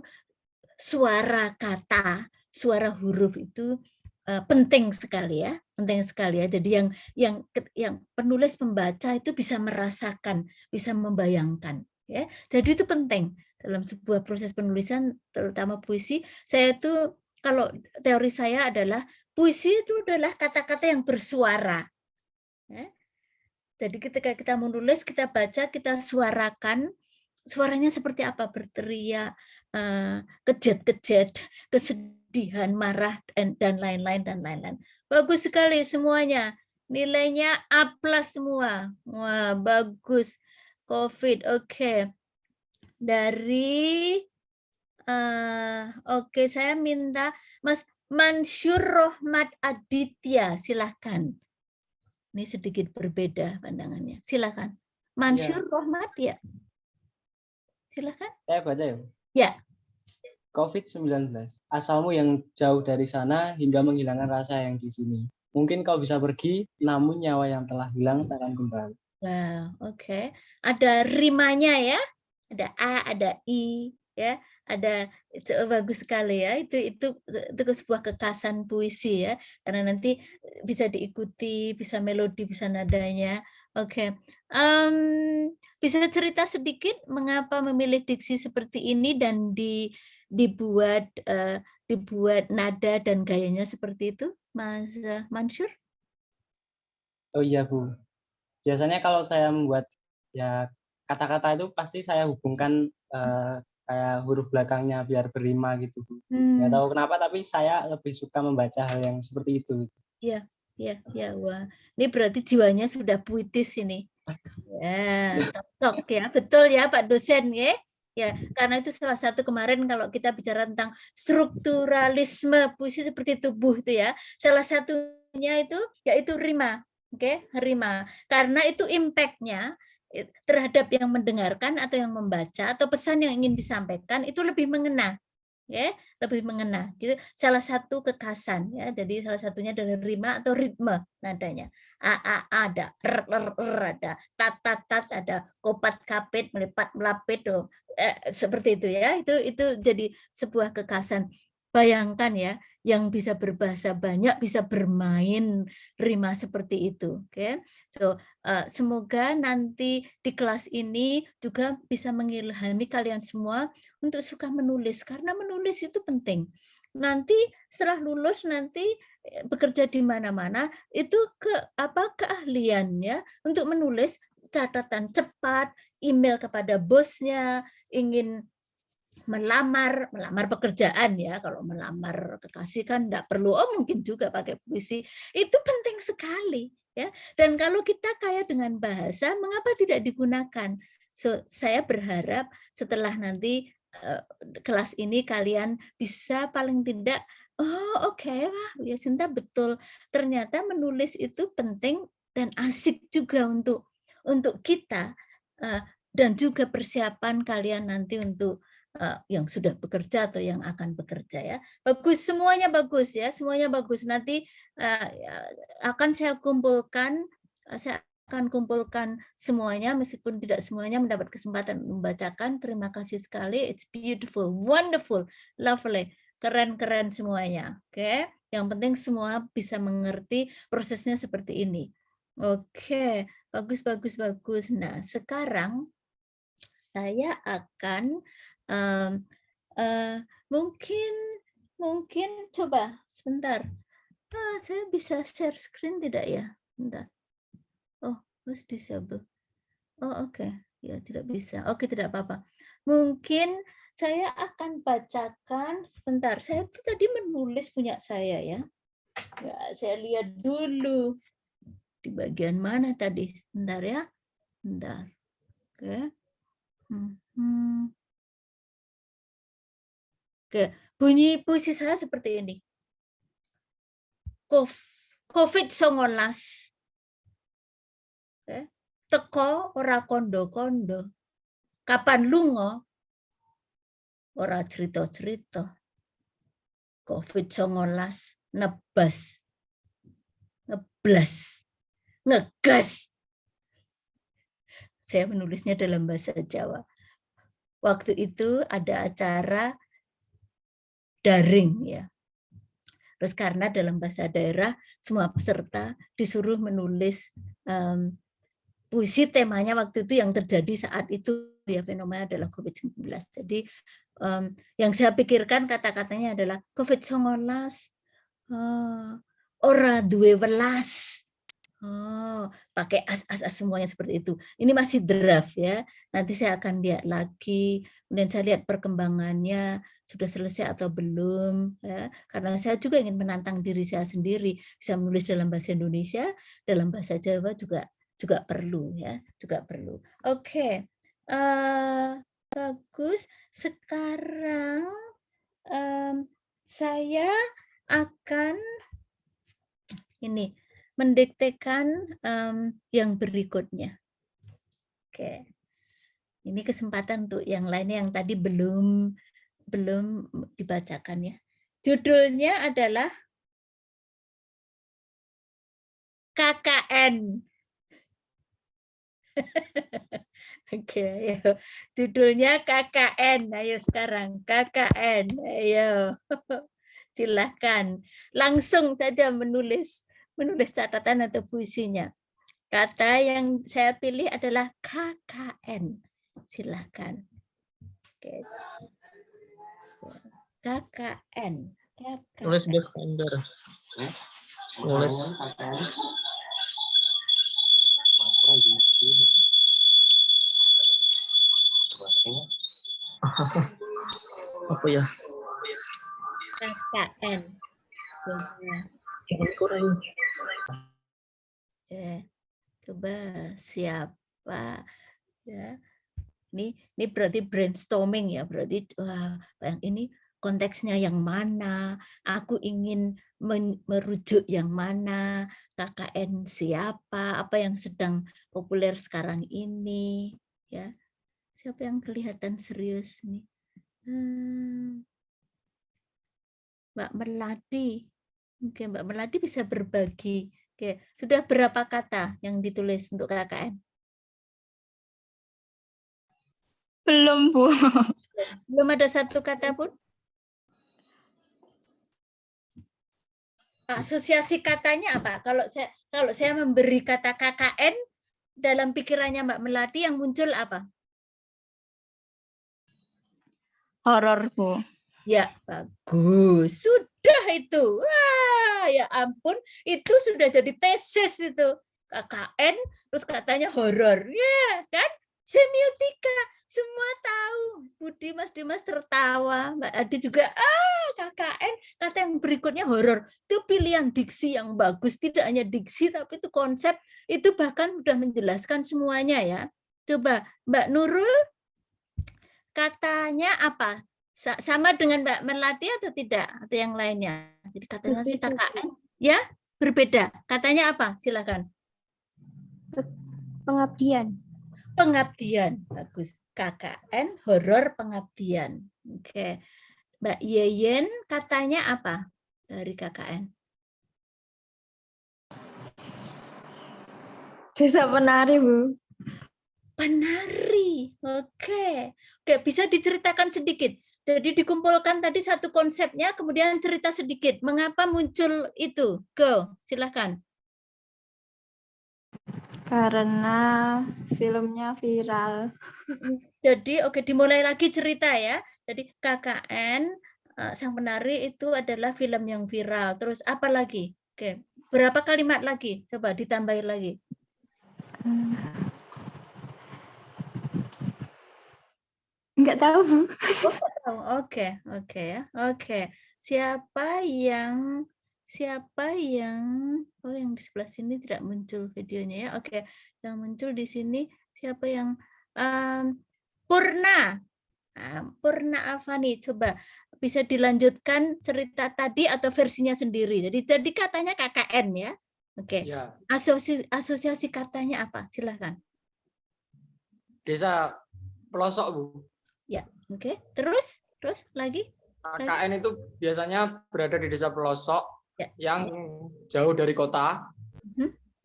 suara kata, suara huruf itu penting sekali ya, Jadi yang penulis pembaca itu bisa merasakan, bisa membayangkan ya. Jadi itu penting dalam sebuah proses penulisan, terutama puisi. Saya itu, kalau teori saya adalah puisi itu adalah kata-kata yang bersuara. Ya. Jadi ketika kita menulis, kita baca, kita suarakan, suaranya seperti apa, berteriak, kejat-kejat, kesedihan, marah, dan lain-lain. Bagus sekali semuanya. Nilainya A+ semua. Wah, bagus. COVID, oke. Dari oke, saya minta Mas Mansur Rohmat Aditya, silahkan. Ini sedikit berbeda pandangannya. Silahkan. Mansur Rohmat ya. Silahkan. Saya baca ya. Ya. COVID-19. Asalmu yang jauh dari sana hingga menghilangkan rasa yang di sini. Mungkin kau bisa pergi, namun nyawa yang telah hilang tak akan kembali. Wow, oke. Ada rimanya ya. Ada A, ada I, ya. Ada, itu bagus sekali ya. Itu sebuah kekasan puisi ya. Karena nanti bisa diikuti, bisa melodi, bisa nadanya. Oke. Bisa cerita sedikit mengapa memilih diksi seperti ini dan dibuat nada dan gayanya seperti itu, Mas Mansur? Oh iya, Bu. Biasanya kalau saya membuat ya kata-kata itu pasti saya hubungkan kayak huruf belakangnya biar berrima gitu, Bu. Nggak tahu kenapa, tapi saya lebih suka membaca hal yang seperti itu. Iya. Wah, ini berarti jiwanya sudah puitis ini. Ya, cocok ya, betul ya Pak dosen ya. Ya, karena itu salah satu kemarin kalau kita bicara tentang strukturalisme puisi seperti tubuh itu ya. Salah satunya itu yaitu rima. Oke, rima. Karena itu impact-nya terhadap yang mendengarkan atau yang membaca atau pesan yang ingin disampaikan itu lebih mengena. ya, lebih mengena. Gitu. Salah satu kekasan ya. Jadi salah satunya adalah rima atau ritme nadanya. A ada, ada, tat ada, kopat kapit, melipat melapit seperti itu ya. Itu jadi sebuah kekasan. Bayangkan ya, yang bisa berbahasa banyak bisa bermain rima seperti itu. Oke. So, semoga nanti di kelas ini juga bisa mengilhami kalian semua untuk suka menulis, karena menulis itu penting. Nanti setelah lulus nanti bekerja di mana-mana itu keahlian ya untuk menulis catatan cepat, email kepada bosnya, ingin melamar pekerjaan ya, kalau melamar kekasih kan enggak perlu, mungkin juga pakai puisi, itu penting sekali ya. Dan kalau kita kaya dengan bahasa, mengapa tidak digunakan? So, saya berharap setelah nanti kelas ini kalian bisa paling tidak, oke, wah ya Sinta betul, ternyata menulis itu penting dan asik juga untuk kita, dan juga persiapan kalian nanti untuk yang sudah bekerja atau yang akan bekerja ya. Bagus, semuanya bagus ya, semuanya bagus. Nanti akan saya kumpulkan semuanya, meskipun tidak semuanya mendapat kesempatan membacakan. Terima kasih sekali, it's beautiful, wonderful, lovely, keren-keren semuanya. Oke, yang penting semua bisa mengerti prosesnya seperti ini. Oke, bagus. Nah, sekarang saya akan mungkin coba sebentar. Saya bisa share screen tidak ya? Bentar. Oh, was disable. Oh, oke. Ya, tidak bisa. Oke, tidak apa-apa. Mungkin saya akan bacakan sebentar. Saya tuh tadi menulis punya saya ya. Ya, saya lihat dulu di bagian mana tadi. Bentar ya. Bentar. Oke. Oke, bunyi puisi saya seperti ini. COVID-19. Teko ora kondo-kondo. Kapan lunga? Ora cerita-cerita. COVID-19 nebas. Ngeblas. Ngegas. Saya menulisnya dalam bahasa Jawa. Waktu itu ada acara daring ya. Terus karena dalam bahasa daerah semua peserta disuruh menulis puisi, temanya waktu itu yang terjadi saat itu ya, fenomena adalah COVID-19. Jadi yang saya pikirkan kata-katanya adalah COVID-19 ora duwe welas. Pakai as semuanya seperti itu. Ini masih draft ya. Nanti saya akan lihat lagi, kemudian saya lihat perkembangannya sudah selesai atau belum ya. Karena saya juga ingin menantang diri saya sendiri, bisa menulis dalam bahasa Indonesia, dalam bahasa Jawa juga perlu ya, juga perlu. Oke. Bagus. Sekarang saya akan ini mendiktekan yang berikutnya. Oke, ini kesempatan untuk yang lainnya yang tadi belum dibacakan ya. Judulnya adalah KKN. Oke, ayo. Judulnya KKN. Ayo sekarang KKN. Ayo, silahkan langsung saja menulis catatan atau puisinya. Kata yang saya pilih adalah KKN. Silahkan. Oke. KKN. Nulis defender. Nulis. Apa ya? KKN. Coba siapa ya? Ini berarti brainstorming ya, berarti yang ini konteksnya yang mana, aku ingin merujuk yang mana, KKN siapa, apa yang sedang populer sekarang ini ya. Siapa yang kelihatan serius nih? Mbak Melati. Oke, Mbak Melati bisa berbagi. Oke, sudah berapa kata yang ditulis untuk KKN? Belum, Bu. Belum ada satu kata pun? Asosiasi katanya apa? Kalau saya memberi kata KKN, dalam pikirannya Mbak Melati yang muncul apa? Horor, Bu. Ya, bagus. Sudah itu. Wah, ya ampun, itu sudah jadi tesis itu. KKN, terus katanya horor. Ya, kan? Semiotika. Semua tahu. Budi, Mas Dimas tertawa. Mbak Adi juga, KKN, kata yang berikutnya horor. Itu pilihan diksi yang bagus. Tidak hanya diksi, tapi itu konsep. Itu bahkan sudah menjelaskan semuanya ya. Coba, Mbak Nurul, katanya apa? Sama dengan Mbak Melati atau tidak? Atau yang lainnya? Jadi katanya KKN, ya berbeda. Katanya apa? Silakan. Pengabdian. Pengabdian, bagus. KKN, horor pengabdian. Oke. Mbak Yeyen, katanya apa dari KKN? Desa penari, Bu. Penari. Oke. Oke, bisa diceritakan sedikit. Jadi dikumpulkan tadi satu konsepnya, kemudian cerita sedikit. Mengapa muncul itu? Go, silakan. Karena filmnya viral. Jadi, oke, dimulai lagi cerita ya. Jadi KKN, Sang Penari itu adalah film yang viral. Terus apa lagi? Oke, berapa kalimat lagi? Coba ditambahin lagi. Enggak tahu, Bu. Oke ya. Oke. Siapa yang oh yang di sebelah sini tidak muncul videonya ya. Oke, yang muncul di sini siapa yang Purna. Purna Avani, coba bisa dilanjutkan cerita tadi atau versinya sendiri. Jadi katanya KKN ya. Oke. Ya. Asosiasi katanya apa? Silahkan. Desa pelosok, Bu. Ya, oke. Terus lagi? KKN itu biasanya berada di desa pelosok yang jauh dari kota.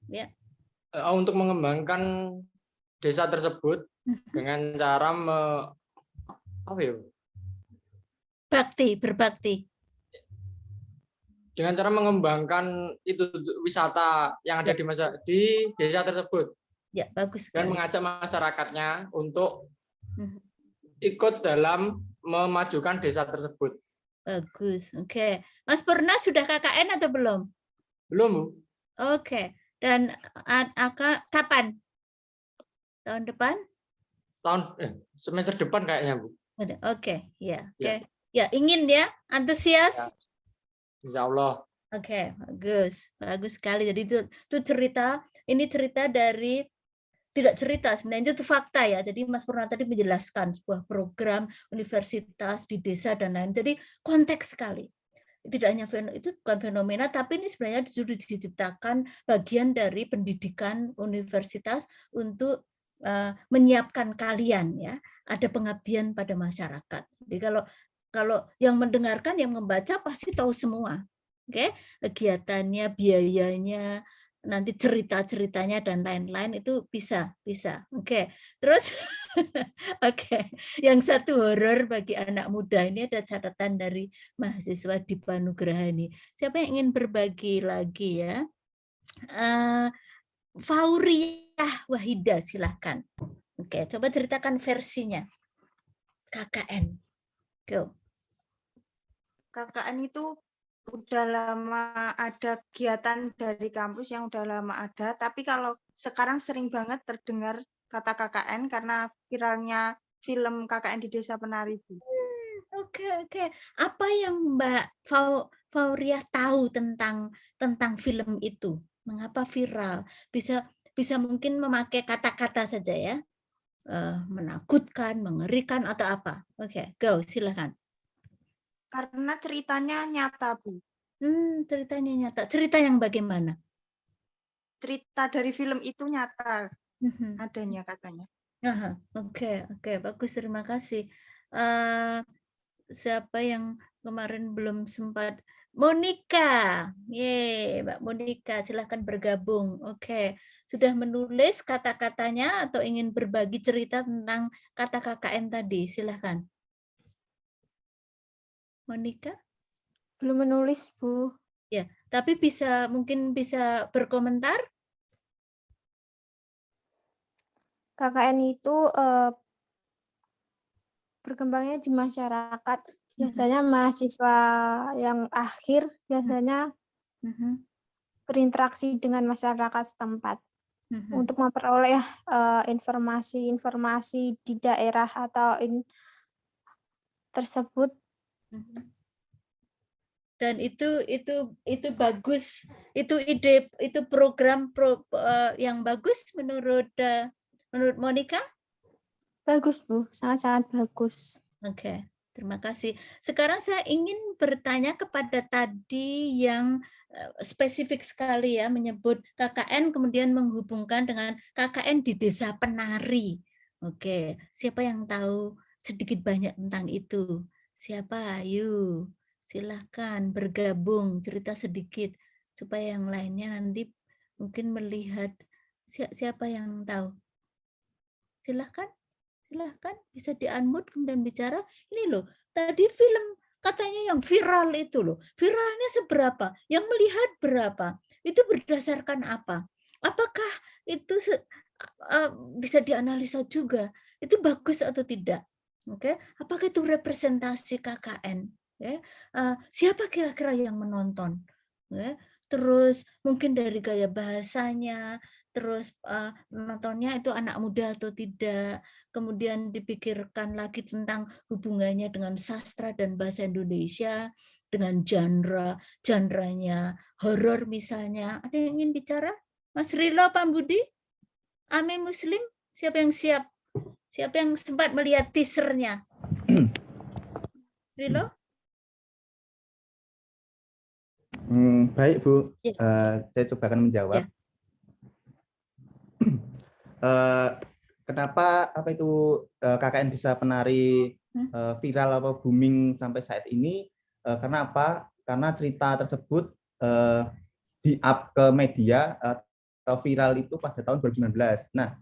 Ya. Untuk mengembangkan desa tersebut dengan cara berbakti. Dengan cara mengembangkan itu wisata yang ada di desa tersebut. Ya, bagus sekali. Dan mengajak masyarakatnya untuk ikut dalam memajukan desa tersebut. Bagus, oke. Mas Purna sudah KKN atau belum? Belum, Bu. Oke. Dan kapan? Tahun depan? Semester depan kayaknya, Bu. Oke, ya. Oke. Ya, ingin ya, antusias. Ya. Insya Allah. Oke, bagus. Bagus sekali. Jadi itu cerita, ini cerita dari tidak cerita sebenarnya itu fakta ya. Jadi Mas Purna tadi menjelaskan sebuah program universitas di desa dan lain. Jadi konteks sekali. Tidak hanya itu bukan fenomena, tapi ini sebenarnya sudah diciptakan bagian dari pendidikan universitas untuk menyiapkan kalian ya. Ada pengabdian pada masyarakat. Jadi kalau yang mendengarkan, yang membaca pasti tahu semua. Oke, kegiatannya, biayanya, nanti cerita-ceritanya dan lain-lain itu bisa. Oke. Terus oke. Yang satu horor bagi anak muda. Ini ada catatan dari mahasiswa Dipa Nugraha ini. Siapa yang ingin berbagi lagi ya? Fauriah Wahida, silahkan. Oke, coba ceritakan versinya. KKN. Go. KKN itu udah lama ada kegiatan dari kampus yang udah lama ada, tapi kalau sekarang sering banget terdengar kata KKN karena viralnya film KKN di Desa Penari, Bu. Oke. Apa yang Mbak Fauriah tahu tentang film itu? Mengapa viral? Bisa mungkin memakai kata-kata saja ya. Menakutkan, mengerikan atau apa? Oke, go, silakan. Karena ceritanya nyata, Bu. Ceritanya nyata. Cerita yang bagaimana? Cerita dari film itu nyata adanya katanya. Oke, bagus, terima kasih. Siapa yang kemarin belum sempat. Monica, Mbak Monica, silahkan bergabung. Oke, sudah menulis kata-katanya atau ingin berbagi cerita tentang kata KKN tadi? Silahkan. Monica? Belum menulis, Bu. Ya, tapi mungkin bisa berkomentar. KKN itu berkembangnya di masyarakat. Biasanya mahasiswa yang akhir biasanya berinteraksi dengan masyarakat setempat untuk memperoleh informasi-informasi di daerah atau tersebut. Dan itu bagus, itu program yang bagus menurut Monica? Bagus, Bu, sangat-sangat bagus. Oke, terima kasih. Sekarang saya ingin bertanya kepada tadi yang spesifik sekali ya, menyebut KKN kemudian menghubungkan dengan KKN di Desa Penari. Oke, siapa yang tahu sedikit banyak tentang itu? Siapa? Ayo, silahkan bergabung, cerita sedikit supaya yang lainnya nanti mungkin melihat siapa yang tahu. Silahkan bisa di-unmute kemudian bicara. Ini loh, tadi film katanya yang viral itu loh. Viralnya seberapa? Yang melihat berapa? Itu berdasarkan apa? Apakah itu bisa dianalisa juga? Itu bagus atau tidak? Oke, apakah itu representasi KKN? Siapa kira-kira yang menonton? Terus mungkin dari gaya bahasanya, terus penontonnya itu anak muda atau tidak, kemudian dipikirkan lagi tentang hubungannya dengan sastra dan bahasa Indonesia, dengan genre-nya horor misalnya. Ada yang ingin bicara? Mas Rilo, Pak Budi? Ame Muslim? Siapa yang siap? Siapa yang sempat melihat teasernya? Rilo? Baik, Bu. Saya coba akan menjawab. Ya. Kenapa KKN Desa Penari viral atau booming sampai saat ini? Karena apa? Karena cerita tersebut di-up ke media atau viral itu pada tahun 2019. Nah,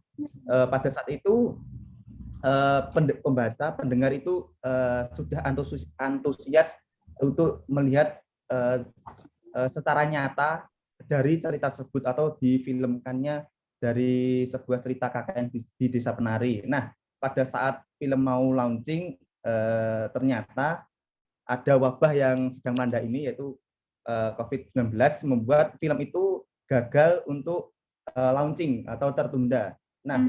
pada saat itu pendengar itu sudah antusias untuk melihat secara nyata dari cerita tersebut atau difilmkannya dari sebuah cerita KKN di Desa Penari. Nah, pada saat film mau launching, ternyata ada wabah yang sedang melanda ini, yaitu COVID-19, membuat film itu gagal untuk launching atau tertunda. Nah,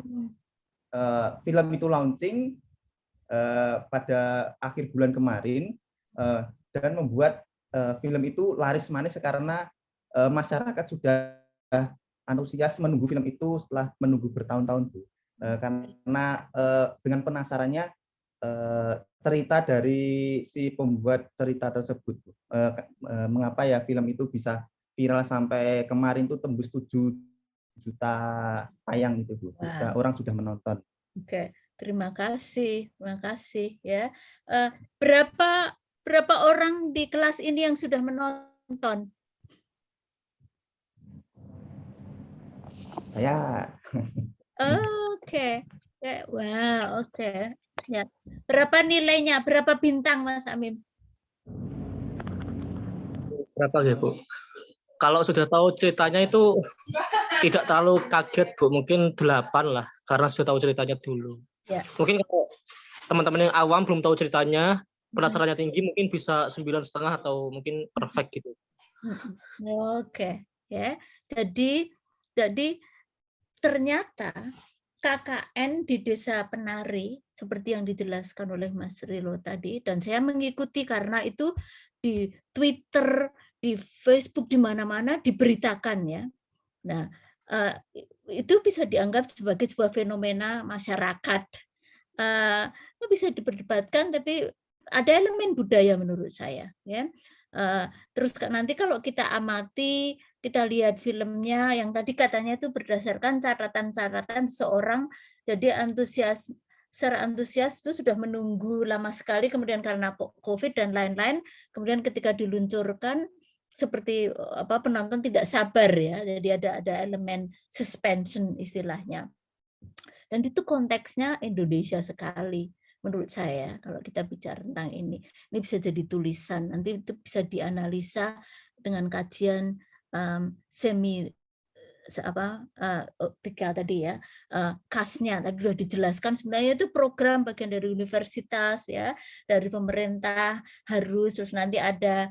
film itu launching pada akhir bulan kemarin dan membuat film itu laris manis karena masyarakat sudah antusias menunggu film itu setelah menunggu bertahun-tahun, Bu. Karena dengan penasarannya cerita dari si pembuat cerita tersebut, mengapa ya film itu bisa viral sampai kemarin tuh tembus 7 juta tayang itu, Bu. Orang sudah menonton. Oke, terima kasih ya. Berapa orang di kelas ini yang sudah menonton? Saya. Oke. Wow, oke. Ya. Berapa nilainya? Berapa bintang, Mas Amim? Berapa ya, Bu? Kalau sudah tahu ceritanya itu tidak terlalu kaget, Bu. Mungkin 8 lah, karena sudah tahu ceritanya dulu. Ya. Mungkin kalau teman-teman yang awam belum tahu ceritanya, penasarannya tinggi, mungkin bisa 9,5 atau mungkin perfect gitu. Oke, ya. Jadi ternyata KKN di Desa Penari seperti yang dijelaskan oleh Mas Rilo tadi, dan saya mengikuti karena itu di Twitter, di Facebook, di mana-mana diberitakan ya. Nah, itu bisa dianggap sebagai sebuah fenomena masyarakat. Bisa diperdebatkan, tapi ada elemen budaya menurut saya. Ya. Terus nanti kalau kita amati, kita lihat filmnya yang tadi katanya itu berdasarkan catatan-catatan seorang, jadi antusias secara antusias itu sudah menunggu lama sekali, kemudian karena COVID dan lain-lain, kemudian ketika diluncurkan seperti penonton tidak sabar ya, jadi ada elemen suspension istilahnya. Dan itu konteksnya Indonesia sekali menurut saya kalau kita bicara tentang ini. Ini bisa jadi tulisan, nanti itu bisa dianalisa dengan kajian semi tiga tadi ya, kasnya tadi sudah dijelaskan, sebenarnya itu program bagian dari universitas ya, dari pemerintah harus, terus nanti ada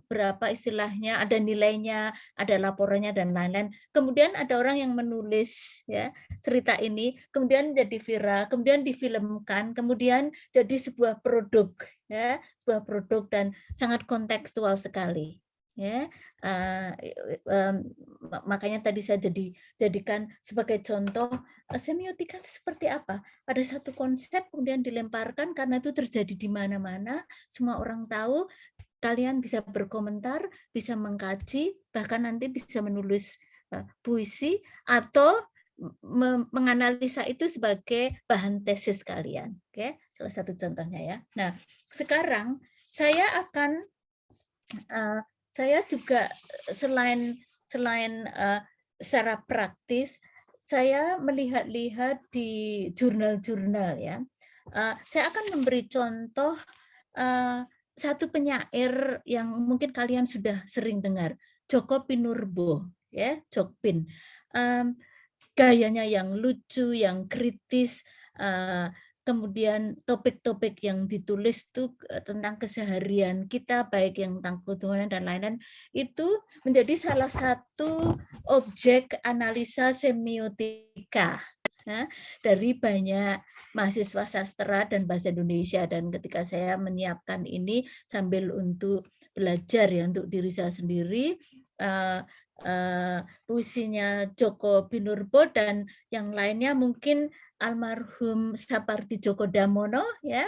berapa istilahnya, ada nilainya, ada laporannya dan lain-lain. Kemudian ada orang yang menulis ya cerita ini, kemudian jadi viral, kemudian difilmkan, kemudian jadi sebuah produk ya, sebuah produk dan sangat kontekstual sekali. Ya, makanya tadi saya jadikan sebagai contoh semiotika itu seperti apa. Pada satu konsep kemudian dilemparkan karena itu terjadi di mana-mana, semua orang tahu, kalian bisa berkomentar, bisa mengkaji, bahkan nanti bisa menulis puisi atau menganalisa itu sebagai bahan tesis kalian. Oke, salah satu contohnya ya. Nah, sekarang saya akan saya juga selain secara praktis, saya melihat-lihat di jurnal-jurnal ya. Saya akan memberi contoh satu penyair yang mungkin kalian sudah sering dengar, Djoko Pinurbo ya, Jokpin. Gayanya yang lucu, yang kritis, kemudian topik-topik yang ditulis itu tentang keseharian kita, baik yang tentang ketuhanan dan lain-lain, itu menjadi salah satu objek analisa semiotika ya, dari banyak mahasiswa sastra dan bahasa Indonesia. Dan ketika saya menyiapkan ini sambil untuk belajar ya untuk diri saya sendiri, puisinya Djoko Pinurbo dan yang lainnya mungkin almarhum Sapardi Djoko Damono ya,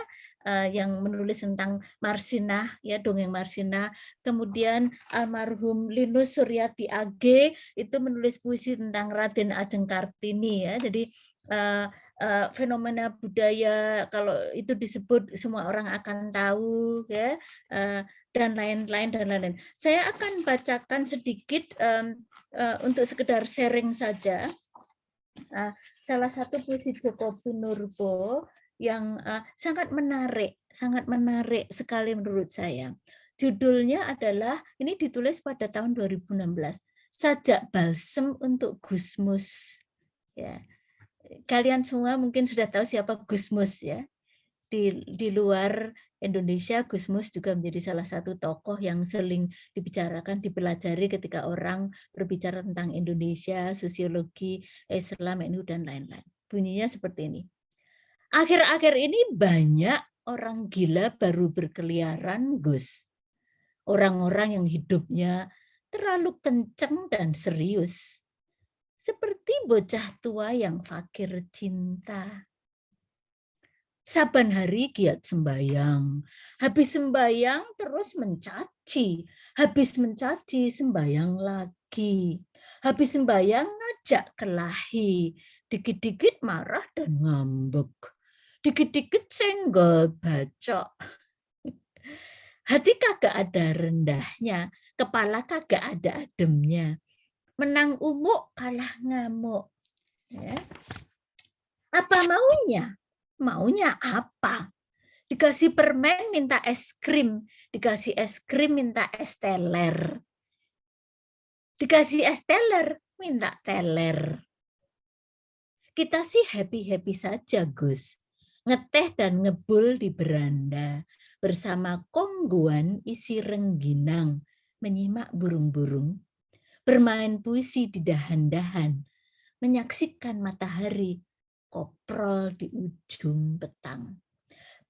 yang menulis tentang Marsinah ya, dongeng Marsinah. Kemudian almarhum Linus Suryati AG itu menulis puisi tentang Raden Ajeng Kartini ya. Jadi fenomena budaya kalau itu disebut semua orang akan tahu ya, dan lain-lain. Saya akan bacakan sedikit untuk sekedar sharing saja. Salah satu puisi Djoko Pinurbo yang sangat menarik sekali menurut saya. Judulnya adalah, ini ditulis pada tahun 2016, Sajak Balsem untuk Gusmus. Ya. Kalian semua mungkin sudah tahu siapa Gusmus ya. Di luar Indonesia, Gusmus juga menjadi salah satu tokoh yang sering dibicarakan, dipelajari ketika orang berbicara tentang Indonesia, sosiologi, Islam, NU, dan lain-lain. Bunyinya seperti ini. Akhir-akhir ini banyak orang gila baru berkeliaran, Gus. Orang-orang yang hidupnya terlalu kenceng dan serius. Seperti bocah tua yang fakir cinta. Saban hari giat sembayang, habis sembayang terus mencaci, habis mencaci sembayang lagi, habis sembayang ngajak kelahi, dikit-dikit marah dan ngambek, dikit-dikit senggol bacok. Hati kagak ada rendahnya, kepala kagak ada ademnya, menang umuk kalah ngamuk. Ya. Apa maunya? Maunya apa? Dikasih permen minta es krim, dikasih es krim minta es teler. Dikasih es teler minta teler. Kita sih happy-happy saja, Gus. Ngeteh dan ngebul di beranda bersama kongguan isi rengginang, menyimak burung-burung, bermain puisi di dahan-dahan, menyaksikan matahari koprol di ujung petang.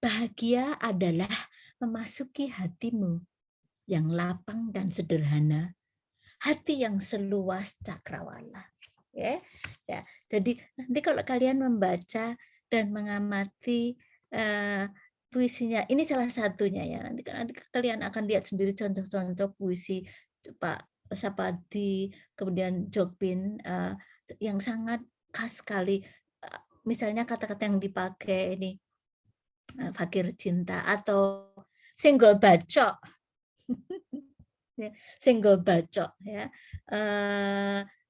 Bahagia adalah memasuki hatimu yang lapang dan sederhana, hati yang seluas cakrawala. Ya, jadi nanti kalau kalian membaca dan mengamati puisinya, ini salah satunya ya. Nanti kalian akan lihat sendiri contoh-contoh puisi Pak Sapardi, kemudian Jokpin yang sangat khas sekali. misalnya kata-kata yang dipakai ini fakir cinta atau single bacok. Single bacok ya.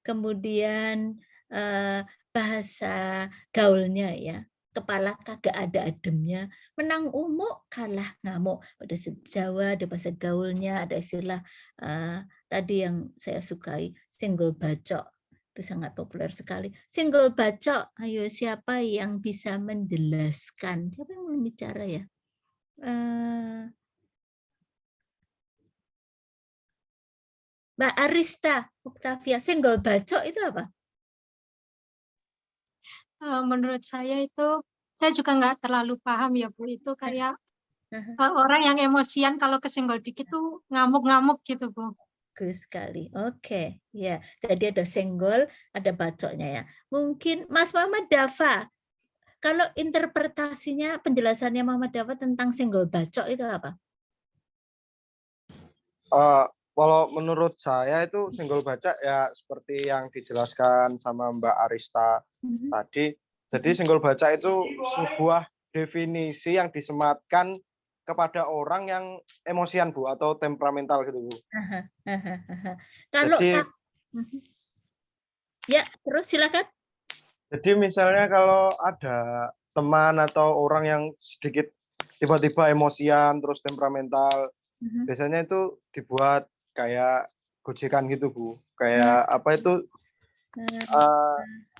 Kemudian bahasa gaulnya ya. Kepala kagak ada ademnya, menang umuk kalah ngamuk. Pada Jawa ada bahasa gaulnya, ada istilah tadi yang saya sukai, single bacok. Itu sangat populer sekali. Single bacok, ayo siapa yang bisa menjelaskan? Siapa yang belum bicara ya? Mbak Arista Octavia, single bacok itu apa? Menurut saya itu, saya juga nggak terlalu paham ya Bu, itu kayak orang yang emosian kalau kesenggol dikit tuh ngamuk-ngamuk gitu Bu. Bagus sekali. Oke, ya. Jadi ada senggol, ada bacoknya ya. Mungkin Mas Muhammad Dafa, kalau interpretasinya, penjelasannya Muhammad Dafa tentang senggol bacok itu apa? Kalau menurut saya itu senggol bacok ya seperti yang dijelaskan sama Mbak Arista tadi. Jadi senggol bacok itu sebuah definisi yang disematkan kepada orang yang emosian Bu atau temperamental gitu Bu. Kalau jadi, ya terus silakan. Jadi misalnya kalau ada teman atau orang yang sedikit tiba-tiba emosian terus temperamental, biasanya itu dibuat kayak gojekan gitu Bu, kayak apa itu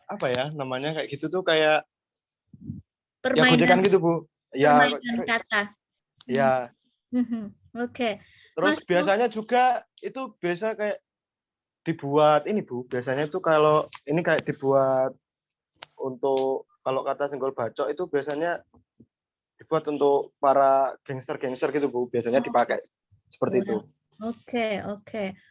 apa ya namanya kayak gitu tuh kayak permainan, ya gojekan gitu Bu, ya permainan kata. Ya. Oke. Terus Mas, biasanya juga itu biasa kayak dibuat ini Bu, biasanya itu kalau ini kayak dibuat untuk kalau kata senggol bacok itu biasanya dibuat untuk para gangster-gangster gitu Bu, biasanya dipakai seperti itu. Oke.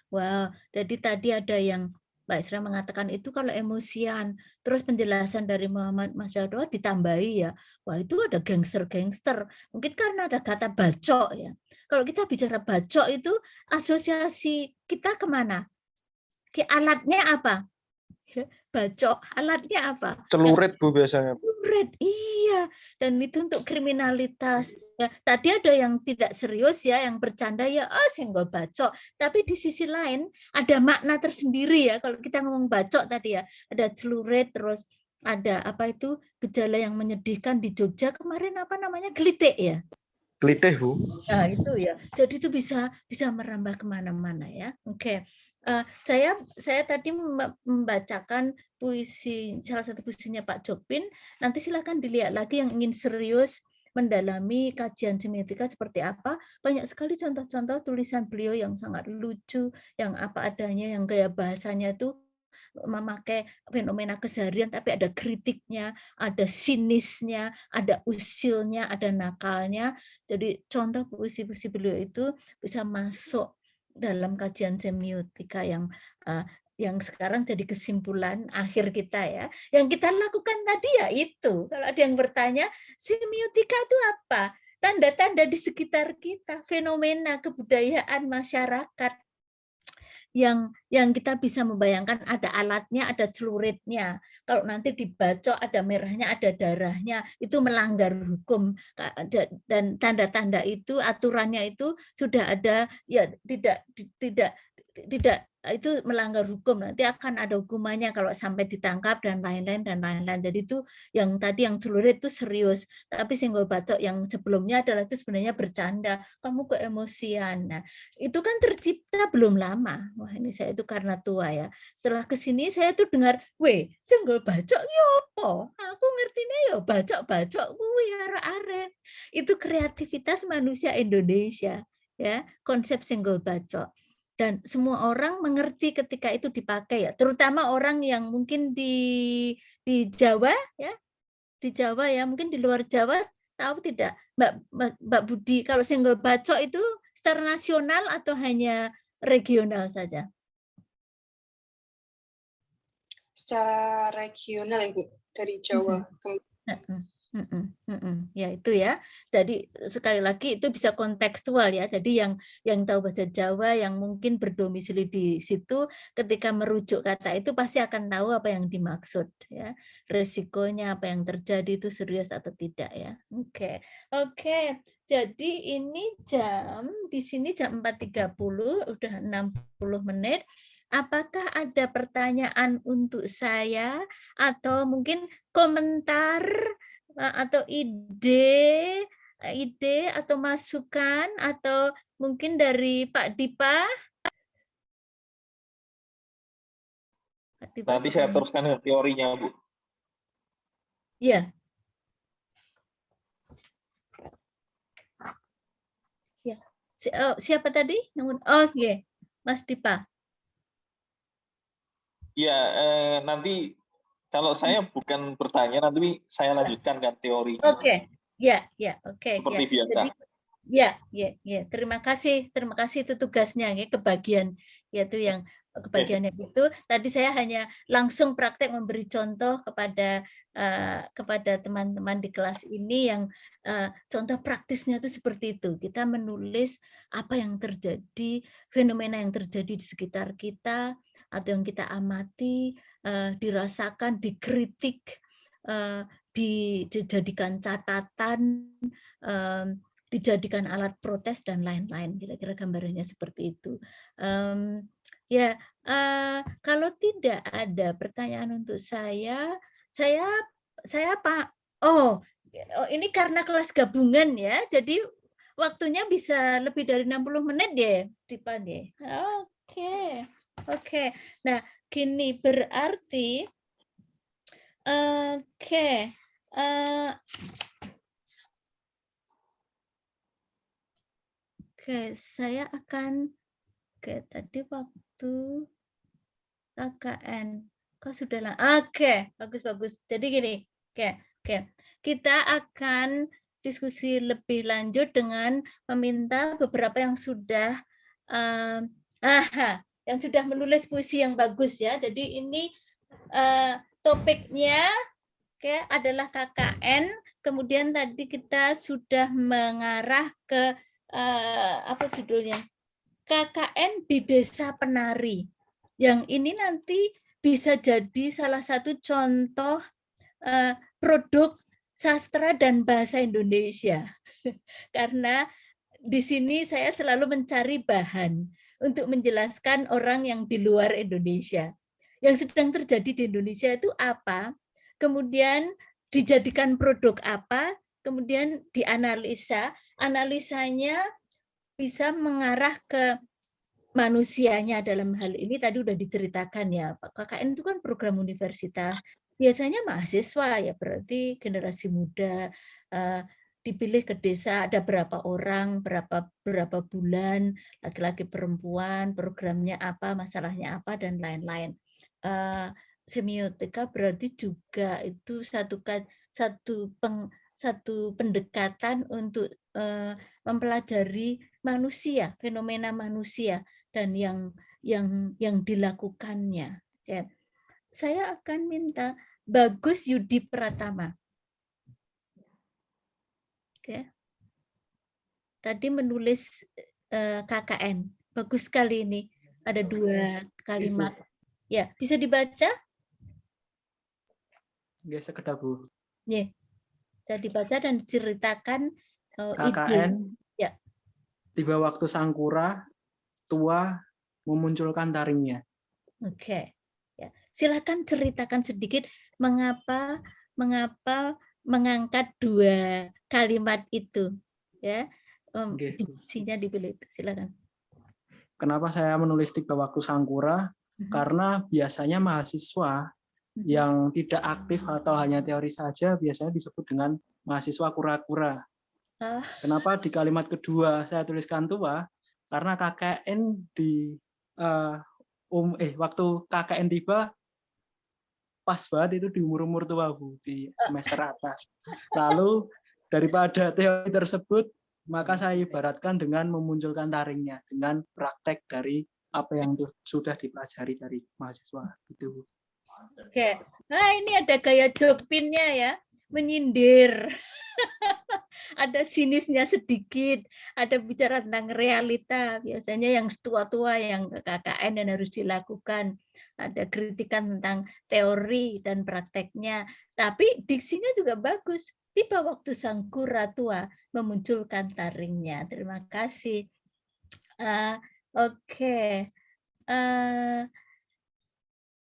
Wow, jadi tadi ada yang Mbak Isra mengatakan itu kalau emosian, terus penjelasan dari Muhammad Mas Jadwa ditambahi ya, wah itu ada gangster-gangster, mungkin karena ada kata bacok ya. Kalau kita bicara bacok itu asosiasi kita kemana? Alatnya apa? Bacok, alatnya apa? Celurit Bu biasanya. Celurit, iya. Dan itu untuk kriminalitas. Ya, tadi ada yang tidak serius ya, yang bercanda ya, senggol bacok. Tapi di sisi lain ada makna tersendiri ya. Kalau kita ngomong bacok tadi ya, ada celurit, terus ada apa itu gejala yang menyedihkan di Jogja kemarin apa namanya gelitik ya. Gelitik Bu. Nah itu ya. Jadi itu bisa merambah kemana-mana ya. Oke. Saya tadi membacakan puisi, salah satu puisinya Pak Jokpin. Nanti silakan dilihat lagi yang ingin serius mendalami kajian semiotika seperti apa. Banyak sekali contoh-contoh tulisan beliau yang sangat lucu, yang apa adanya, yang gaya bahasanya itu memakai fenomena keseharian, tapi ada kritiknya, ada sinisnya, ada usilnya, ada nakalnya. Jadi contoh puisi-puisi beliau itu bisa masuk dalam kajian semiotika yang sekarang jadi kesimpulan akhir kita ya. Yang kita lakukan tadi ya itu. Kalau ada yang bertanya, semiotika itu apa? Tanda-tanda di sekitar kita, fenomena kebudayaan masyarakat yang kita bisa membayangkan ada alatnya, ada celuritnya. Kalau nanti dibacok ada merahnya, ada darahnya, itu melanggar hukum. Dan tanda-tanda itu, aturannya itu sudah ada, ya tidak itu melanggar hukum, nanti akan ada hukumannya kalau sampai ditangkap dan lain-lain. Jadi itu yang tadi yang celurit itu serius, tapi senggol bacok yang sebelumnya adalah itu sebenarnya bercanda, kamu keemosian. Nah, itu kan tercipta belum lama. Wah, ini saya itu karena tua ya. Setelah kesini saya tuh dengar, senggol bacok ya apa? Aku ngertinya ya bacok-bacok kuwi arek-arek. Itu kreativitas manusia Indonesia ya, konsep senggol bacok. Dan semua orang mengerti ketika itu dipakai ya, terutama orang yang mungkin di Jawa ya, mungkin di luar Jawa tahu tidak Mbak Budi, kalau senggol bacok itu secara nasional atau hanya regional saja? Secara regional Ibu, dari Jawa. Ya itu ya. Jadi sekali lagi itu bisa kontekstual ya. Jadi yang tahu bahasa Jawa yang mungkin berdomisili di situ ketika merujuk kata itu pasti akan tahu apa yang dimaksud ya. Resikonya apa yang terjadi itu serius atau tidak ya. Oke. Jadi ini di sini jam 4.30 udah 60 menit. Apakah ada pertanyaan untuk saya atau mungkin komentar atau ide atau masukan atau mungkin dari Pak Dipa? Nanti saya teruskan ke teorinya, Bu. Ya. Ya. Siapa tadi? Oke, Mas Dipa. Ya, nanti kalau saya bukan bertanya, nanti saya lanjutkan kan teori. Oke. Ya, oke. Seperti biasa. Jadi, terima kasih itu tugasnya ya, kebagian yaitu yang kebagiannya itu tadi saya hanya langsung praktek memberi contoh kepada teman-teman di kelas ini yang contoh praktisnya itu seperti itu. Kita menulis apa yang terjadi, fenomena yang terjadi di sekitar kita atau yang kita amati, dirasakan, dikritik, dijadikan catatan, dijadikan alat protes dan lain-lain. Kira-kira gambarannya seperti itu. Kalau tidak ada pertanyaan untuk saya Pak. Ini karena kelas gabungan ya, jadi waktunya bisa lebih dari 60 menit ya, Stipan ya. Oke. Nah, gini berarti saya akan tadi waktu KKN kok sudah lah. Bagus. Jadi gini, kita akan diskusi lebih lanjut dengan meminta beberapa yang sudah menulis puisi yang bagus ya. Jadi ini topiknya adalah KKN. Kemudian tadi kita sudah mengarah ke apa judulnya? KKN di Desa Penari. Yang ini nanti bisa jadi salah satu contoh produk sastra dan bahasa Indonesia. Karena di sini saya selalu mencari bahan untuk menjelaskan orang yang di luar Indonesia. Yang sedang terjadi di Indonesia itu apa, kemudian dijadikan produk apa, kemudian dianalisa, analisanya bisa mengarah ke manusianya dalam hal ini tadi udah diceritakan ya, Pak. KKN itu kan program universitas. Biasanya mahasiswa ya, berarti generasi muda dipilih ke desa, ada berapa orang, berapa bulan, laki-laki perempuan, programnya apa, masalahnya apa dan lain-lain. Semiotika berarti juga itu satu pendekatan untuk mempelajari manusia, fenomena manusia dan yang dilakukannya. Saya akan minta Bagus Yudi Pratama. Tadi menulis KKN, bagus sekali ini. Ada 2 kalimat. Ya, bisa dibaca? Nggih, sekedar Bu. Ya, bisa dibaca dan diceritakan KKN. Ya. Tiba waktu Sangkura, tua memunculkan taringnya. Oke. Ya. Silakan ceritakan sedikit mengapa mengangkat 2 kalimat itu, ya. Isinya dipilih. Silakan. Kenapa saya menulis tiba waktu Sangkura? Karena biasanya mahasiswa yang tidak aktif atau hanya teori saja biasanya disebut dengan mahasiswa kura-kura. Kenapa di kalimat kedua saya tuliskan tua? Karena KKN waktu KKN tiba pas banget itu di umur-umur tua Bu, di semester atas. Lalu daripada teori tersebut, maka saya ibaratkan dengan memunculkan taringnya dengan praktek dari apa yang sudah dipelajari dari mahasiswa itu. Oke. Nah, ini ada gaya jokpinnya ya. menyindir. Ada sinisnya sedikit, ada bicara tentang realita, biasanya yang tua-tua yang KKN dan harus dilakukan. Ada kritikan tentang teori dan prakteknya, tapi diksinya juga bagus. Tiba waktu sang kura tua memunculkan taringnya. Terima kasih. Oke.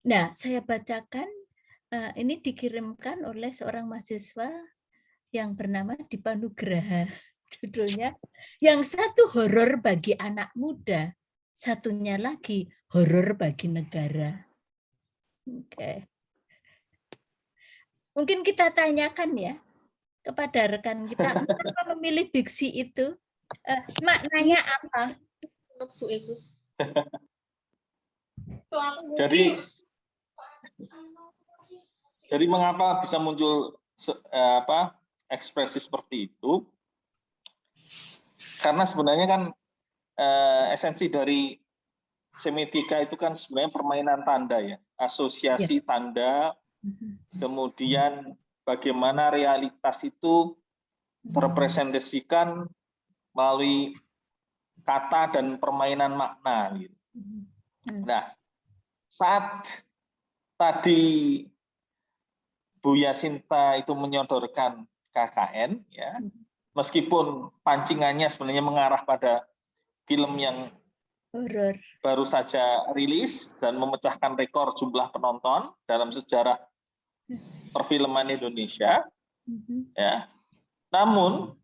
Nah, saya bacakan, ini dikirimkan oleh seorang mahasiswa yang bernama Dipa Nugraha. Judulnya, yang satu horor bagi anak muda, satunya lagi horor bagi negara. Oke. Mungkin kita tanyakan ya kepada rekan kita, mengapa memilih diksi itu? Maknanya apa? Jadi mengapa bisa muncul ekspresi seperti itu? Karena sebenarnya kan esensi dari semiotika itu kan sebenarnya permainan tanda ya, asosiasi tanda, kemudian bagaimana realitas itu terrepresentasikan melalui kata dan permainan makna. Gitu. Nah, saat tadi Bu Yasinta itu menyodorkan KKN, ya, meskipun pancingannya sebenarnya mengarah pada film yang baru saja rilis dan memecahkan rekor jumlah penonton dalam sejarah perfilman Indonesia, ya. Namun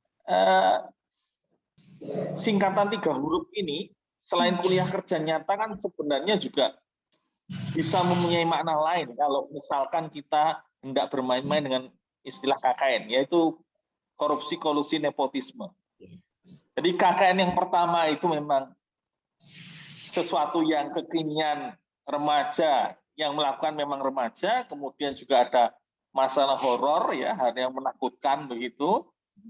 singkatan 3 huruf ini selain kuliah kerja nyata kan sebenarnya juga bisa mempunyai makna lain kalau misalkan kita hendak bermain-main dengan istilah KKN, yaitu korupsi, kolusi, nepotisme. Jadi KKN yang pertama itu memang sesuatu yang kekinian, remaja, yang melakukan memang remaja, kemudian juga ada masalah horor, ya, hal yang menakutkan begitu,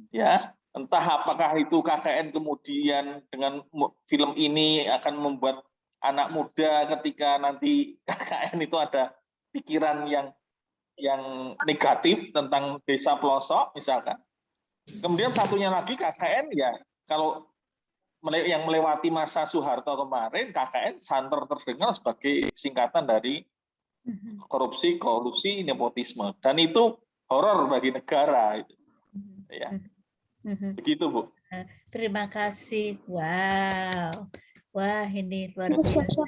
ya. Entah apakah itu KKN kemudian dengan film ini akan membuat anak muda ketika nanti KKN itu ada pikiran yang negatif tentang desa pelosok misalkan. Kemudian satunya lagi KKN ya, kalau yang melewati masa Soeharto kemarin, KKN santer terdengar sebagai singkatan dari korupsi, kolusi, nepotisme, dan itu horor bagi negara itu. Ya. Begitu, Bu. Terima kasih. Wow. Wah, ini luar biasa.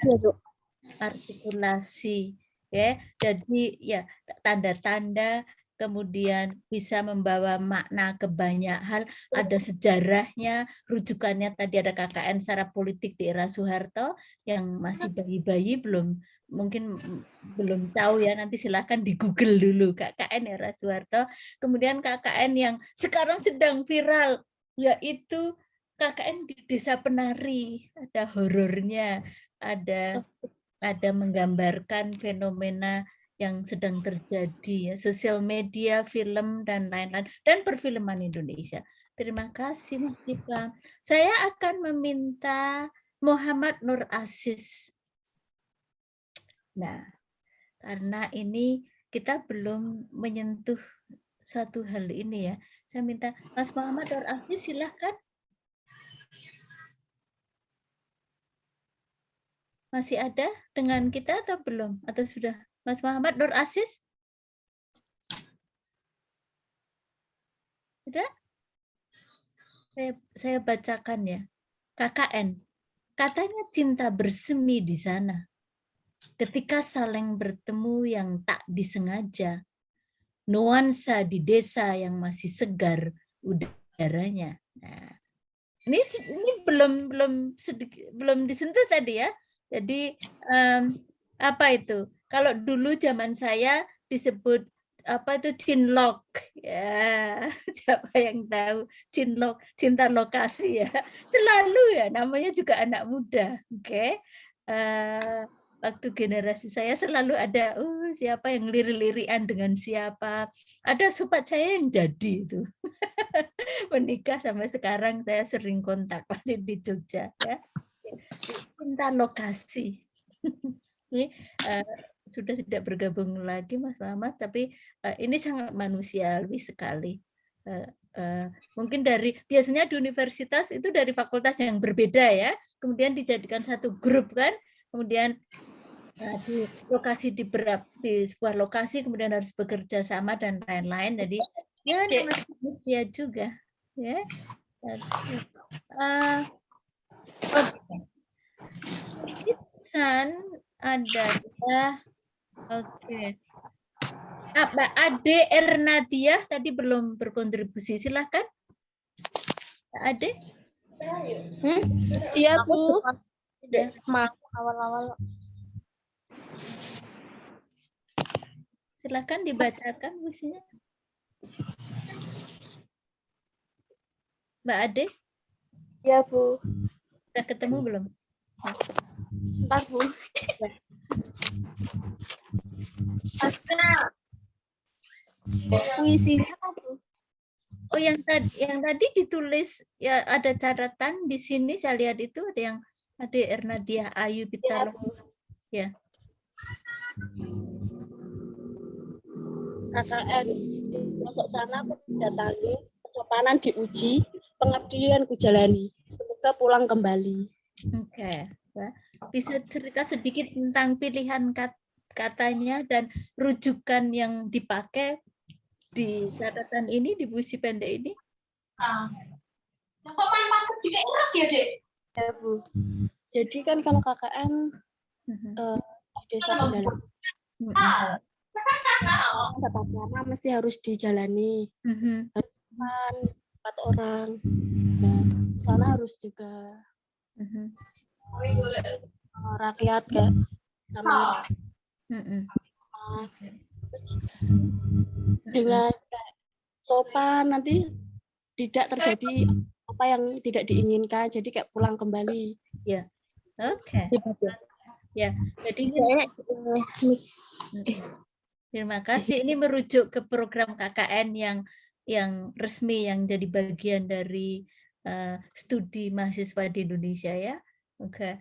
Artikulasi, ya. Jadi ya tanda-tanda kemudian bisa membawa makna ke banyak hal, ada sejarahnya, rujukannya tadi ada KKN secara politik di era Soeharto yang masih bayi-bayi mungkin belum tahu ya, nanti silakan di Google dulu KKN era Soeharto. Kemudian KKN yang sekarang sedang viral yaitu KKN di Desa Penari, ada horornya, ada menggambarkan fenomena yang sedang terjadi ya, sosial media, film dan lain-lain, dan perfilman Indonesia. Terima kasih Mas Dipa. Saya akan meminta Muhammad Nur Aziz. Nah, karena ini kita belum menyentuh satu hal ini ya. Saya minta Mas Muhammad Nur Aziz, silahkan. Masih ada dengan kita atau belum? Atau sudah? Mas Muhammad Nur Aziz? Sudah? Saya bacakan ya. KKN. Katanya cinta bersemi di sana. Ketika saling bertemu yang tak disengaja. Nuansa di desa yang masih segar udaranya. Nah, ini belum disentuh tadi ya. Jadi apa itu? Kalau dulu zaman saya disebut apa itu cinlok ya, siapa yang tahu cinlok, cinta lokasi ya, selalu ya, namanya juga anak muda. Oke. Waktu generasi saya selalu ada siapa yang lirik-lirikan dengan siapa, ada sobat saya yang jadi itu menikah sampai sekarang saya sering kontak masih di Jogja ya, cinta lokasi. Ini sudah tidak bergabung lagi Mas Muhammad, tapi ini sangat manusiawi sekali. Mungkin biasanya di universitas itu dari fakultas yang berbeda ya, kemudian dijadikan satu grup kan, kemudian di lokasi di sebuah lokasi kemudian harus bekerja sama dan lain-lain. Jadi ya manusia juga ya. San adalah Mbak Ade Ernadiah tadi belum berkontribusi, silahkan Mbak Ade. Iya Bu. Maaf awal-awal. Silakan dibacakan puisinya. Mbak Ade? Ya, Bu. Sudah ketemu belum? Sebentar, Bu. Puisinya apa, Bu? Oh, yang tadi ditulis ya, ada catatan di sini saya lihat itu ada yang Ade Ernadiah Ayu Pitaloka. Ya. KKN masuk sana aku datangi, kesopanan diuji, pengabdian ku jalani, semoga pulang kembali. Oke, bisa cerita sedikit tentang pilihan katanya dan rujukan yang dipakai di catatan ini, di puisi pendek ini? Kok main pasar juga enak ya, Dek? Ya, Bu. Jadi kan kalau KKN di desa pedalaman, dapat lama mesti harus dijalani. Harus 4 orang. Nah, di sana harus juga rakyat kayak sama dengan sopan, nanti tidak terjadi apa yang tidak diinginkan, jadi kayak pulang kembali. Ya, oke. Ya, jadi terima kasih. Ini merujuk ke program KKN yang resmi yang jadi bagian dari studi mahasiswa di Indonesia ya. Oke.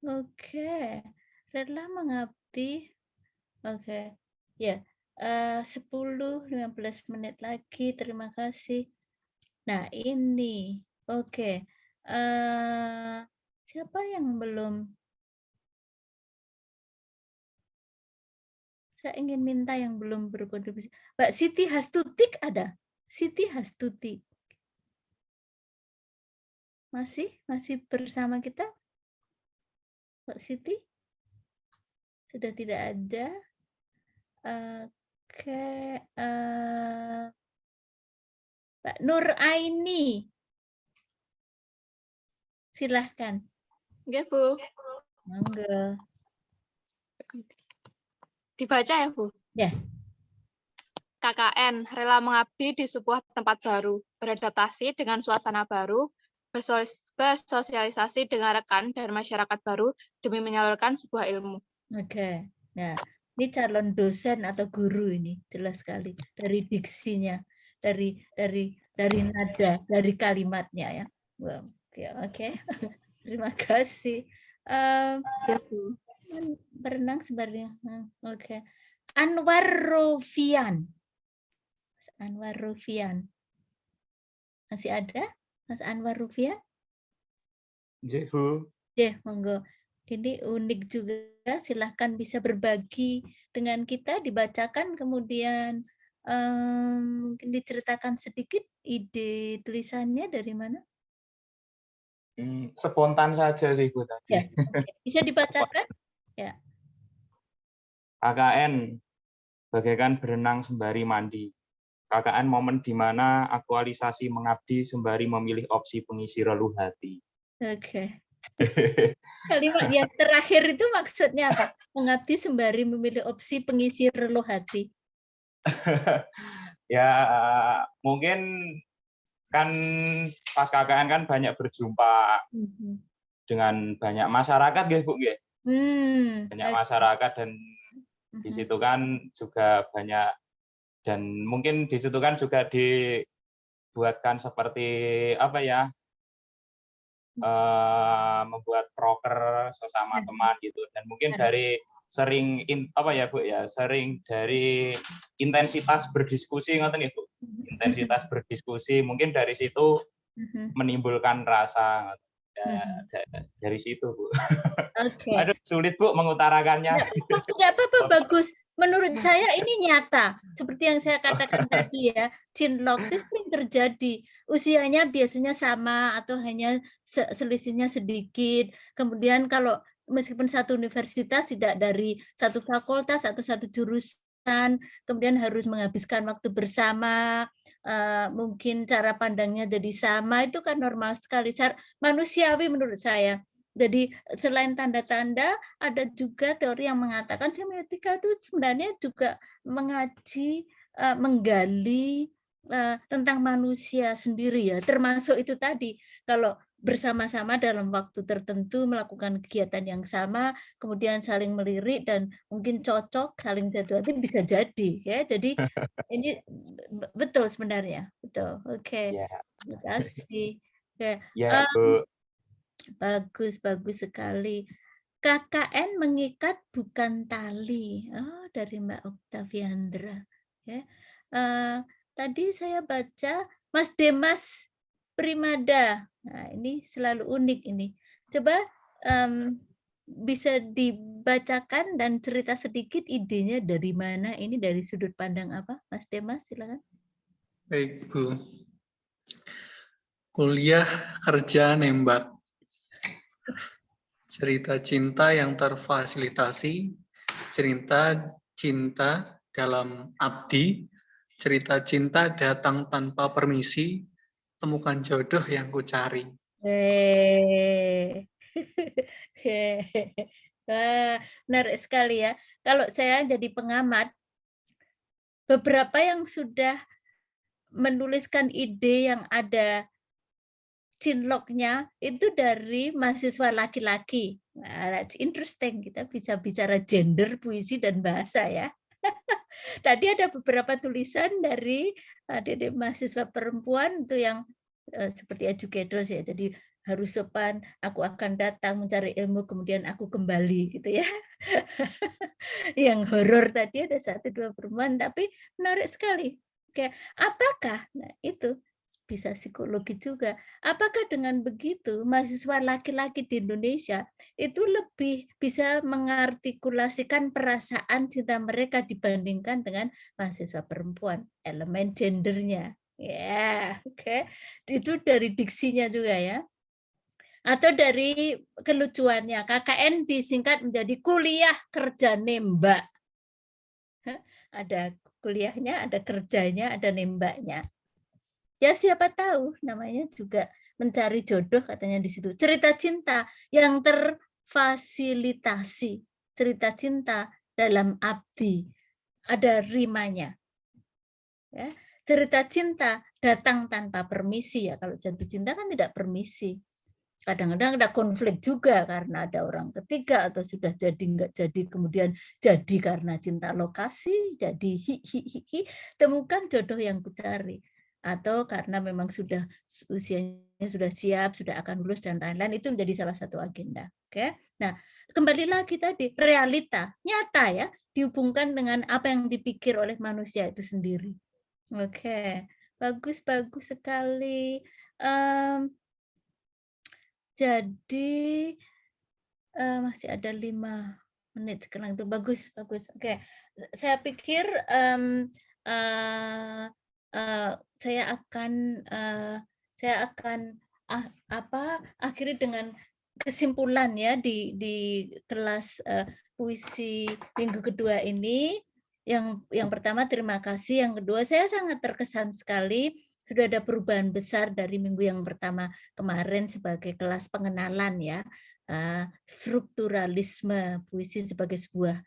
Oke. Rela mengabdi. Oke. Ya. 10-15 menit lagi. Terima kasih. Nah, ini. Oke. Siapa yang belum? Saya ingin minta yang belum berkontribusi. Mbak Siti Hastutik ada? Siti Hastutik. Masih bersama kita? Mbak Siti? Sudah tidak ada. Oke. Mbak Nur Aini. Silahkan. Oke, Bu. Monggo. Dibaca ya, Bu? Ya. KKN, rela mengabdi di sebuah tempat baru, beradaptasi dengan suasana baru, bersosialisasi dengan rekan dan masyarakat baru demi menyalurkan sebuah ilmu. Oke. Nah, ini calon dosen atau guru ini jelas sekali dari diksinya, dari nada, dari kalimatnya ya. Wow. Oke. Terima kasih. Berenang sebenarnya. Oke. Anwar Rofian. Masih ada? Mas Anwar Rufian? Bu. Ya, monggo. Ini unik juga. Silahkan bisa berbagi dengan kita, dibacakan, kemudian mungkin diceritakan sedikit ide tulisannya dari mana? Spontan saja sih Bu tadi. Ya, bisa dibacakan? Ya. KKN bagaikan berenang sembari mandi. KKN momen di mana aktualisasi mengabdi sembari memilih opsi pengisi relung hati. Oke. Kalimat yang terakhir itu maksudnya apa? Mengabdi sembari memilih opsi pengisi relung hati. Ya, mungkin kan pas KKN kan banyak berjumpa dengan banyak masyarakat, Bu. Banyak masyarakat dan di situ kan juga banyak, dan mungkin di situ kan juga dibuatkan seperti apa ya, membuat proker sesama teman gitu, dan mungkin dari sering sering dari intensitas berdiskusi ngoten itu, intensitas berdiskusi mungkin dari situ menimbulkan rasa dari situ, Bu. Oke. Aduh, sulit, Bu, mengutarakannya. Tidak apa-apa, bagus. Menurut saya ini nyata, seperti yang saya katakan tadi ya, cinlok itu sering terjadi. Usianya biasanya sama atau hanya selisihnya sedikit. Kemudian kalau meskipun satu universitas, tidak dari satu fakultas atau satu jurusan, kemudian harus menghabiskan waktu bersama, mungkin cara pandangnya jadi sama, itu kan normal sekali, manusiawi menurut saya. Jadi selain tanda-tanda, ada juga teori yang mengatakan semiotika itu sebenarnya juga mengaji, menggali tentang manusia sendiri ya, termasuk itu tadi, kalau bersama-sama dalam waktu tertentu melakukan kegiatan yang sama, kemudian saling melirik dan mungkin cocok, saling jatuh hati bisa jadi ya. Jadi ini betul sebenarnya, betul. Oke, terima kasih. Oke, Ya, Bu. bagus sekali. KKN mengikat bukan tali. Oh, dari Mbak Oktaviandra. Ya. Tadi saya baca Mas Demas Primada. Nah, ini selalu unik ini. Coba bisa dibacakan dan cerita sedikit idenya dari mana ini, dari sudut pandang apa, Mas Demas, silakan. Baik, Bu. Kuliah kerja nembak. Cerita cinta yang terfasilitasi, cerita cinta dalam abdi, cerita cinta datang tanpa permisi, temukan jodoh yang kucari. Menarik sekali ya. Kalau saya jadi pengamat, beberapa yang sudah menuliskan ide yang ada cinloknya itu dari mahasiswa laki-laki. Nah, that's interesting. Kita bisa bicara gender, puisi, dan bahasa ya. Tadi ada beberapa tulisan dari adik-adik mahasiswa perempuan itu yang seperti educators ya. Jadi harus sopan, aku akan datang mencari ilmu, kemudian aku kembali gitu ya. Yang horor tadi ada 1-2 perempuan, tapi menarik sekali. Kayak apakah? Nah, itu bisa psikologi juga. Apakah dengan begitu mahasiswa laki-laki di Indonesia itu lebih bisa mengartikulasikan perasaan cinta mereka dibandingkan dengan mahasiswa perempuan? Elemen gendernya. Ya, oke. Itu dari diksinya juga ya. Atau dari kelucuannya. KKN disingkat menjadi kuliah kerja nembak. Ada kuliahnya, ada kerjanya, ada nembaknya. Ya siapa tahu namanya juga mencari jodoh katanya di situ. Cerita cinta yang terfasilitasi. Cerita cinta dalam abdi. Ada rimanya. Ya. Cerita cinta datang tanpa permisi ya. Kalau jatuh cinta kan tidak permisi. Kadang-kadang ada konflik juga karena ada orang ketiga atau sudah jadi nggak jadi, kemudian jadi karena cinta lokasi, jadi hi. Temukan jodoh yang kucari. Atau karena memang sudah usianya sudah siap, sudah akan lulus dan lain-lain, itu menjadi salah satu agenda. Oke. Nah, kembali lagi tadi realita nyata ya, dihubungkan dengan apa yang dipikir oleh manusia itu sendiri. Oke, bagus sekali. Jadi masih ada 5 menit sekarang itu bagus. Oke, saya pikir saya akan akhiri dengan kesimpulan ya di kelas puisi minggu kedua ini. Yang pertama terima kasih, yang kedua saya sangat terkesan sekali sudah ada perubahan besar dari minggu yang pertama kemarin sebagai kelas pengenalan ya, strukturalisme puisi sebagai sebuah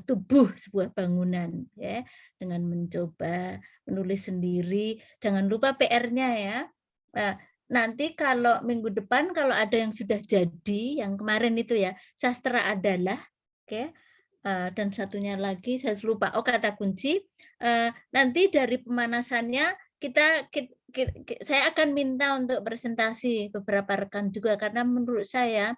tubuh, sebuah bangunan ya, dengan mencoba menulis sendiri. Jangan lupa PR-nya ya. Nanti kalau minggu depan kalau ada yang sudah jadi, yang kemarin itu ya, sastra adalah, oke. Dan satunya lagi saya lupa, kata kunci. Nanti dari pemanasannya kita saya akan minta untuk presentasi beberapa rekan juga, karena menurut saya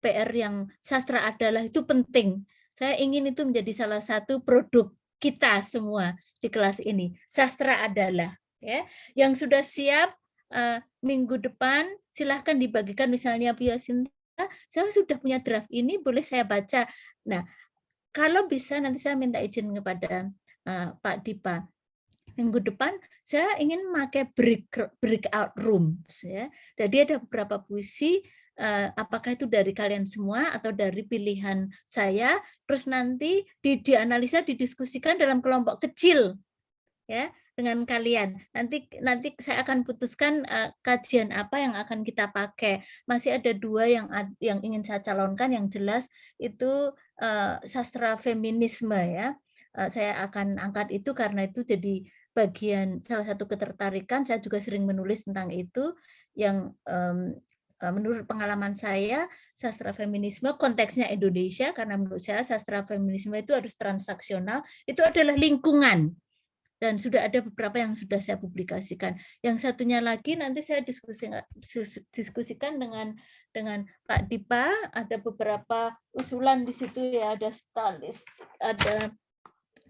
PR yang sastra adalah itu penting. Saya ingin itu menjadi salah satu produk kita semua di kelas ini. Sastra adalah, ya, yang sudah siap minggu depan silahkan dibagikan, misalnya Bu Yasinta, saya sudah punya draft ini, boleh saya baca. Nah, kalau bisa nanti saya minta izin kepada Pak Dipa. Minggu depan saya ingin memakai breakout rooms, ya. Jadi ada beberapa puisi, apakah itu dari kalian semua atau dari pilihan saya, terus nanti dianalisa, didiskusikan dalam kelompok kecil, ya, dengan kalian. Nanti saya akan putuskan kajian apa yang akan kita pakai. Masih ada 2 yang ingin saya calonkan, yang jelas itu sastra feminisme, ya. Saya akan angkat itu karena itu jadi bagian salah satu ketertarikan. Saya juga sering menulis tentang itu, yang menurut pengalaman saya sastra feminisme konteksnya Indonesia, karena menurut saya sastra feminisme itu harus transaksional, itu adalah lingkungan. Dan sudah ada beberapa yang sudah saya publikasikan. Yang satunya lagi nanti saya diskusikan dengan Pak Dipa. Ada beberapa usulan di situ, ya, ada stalis, ada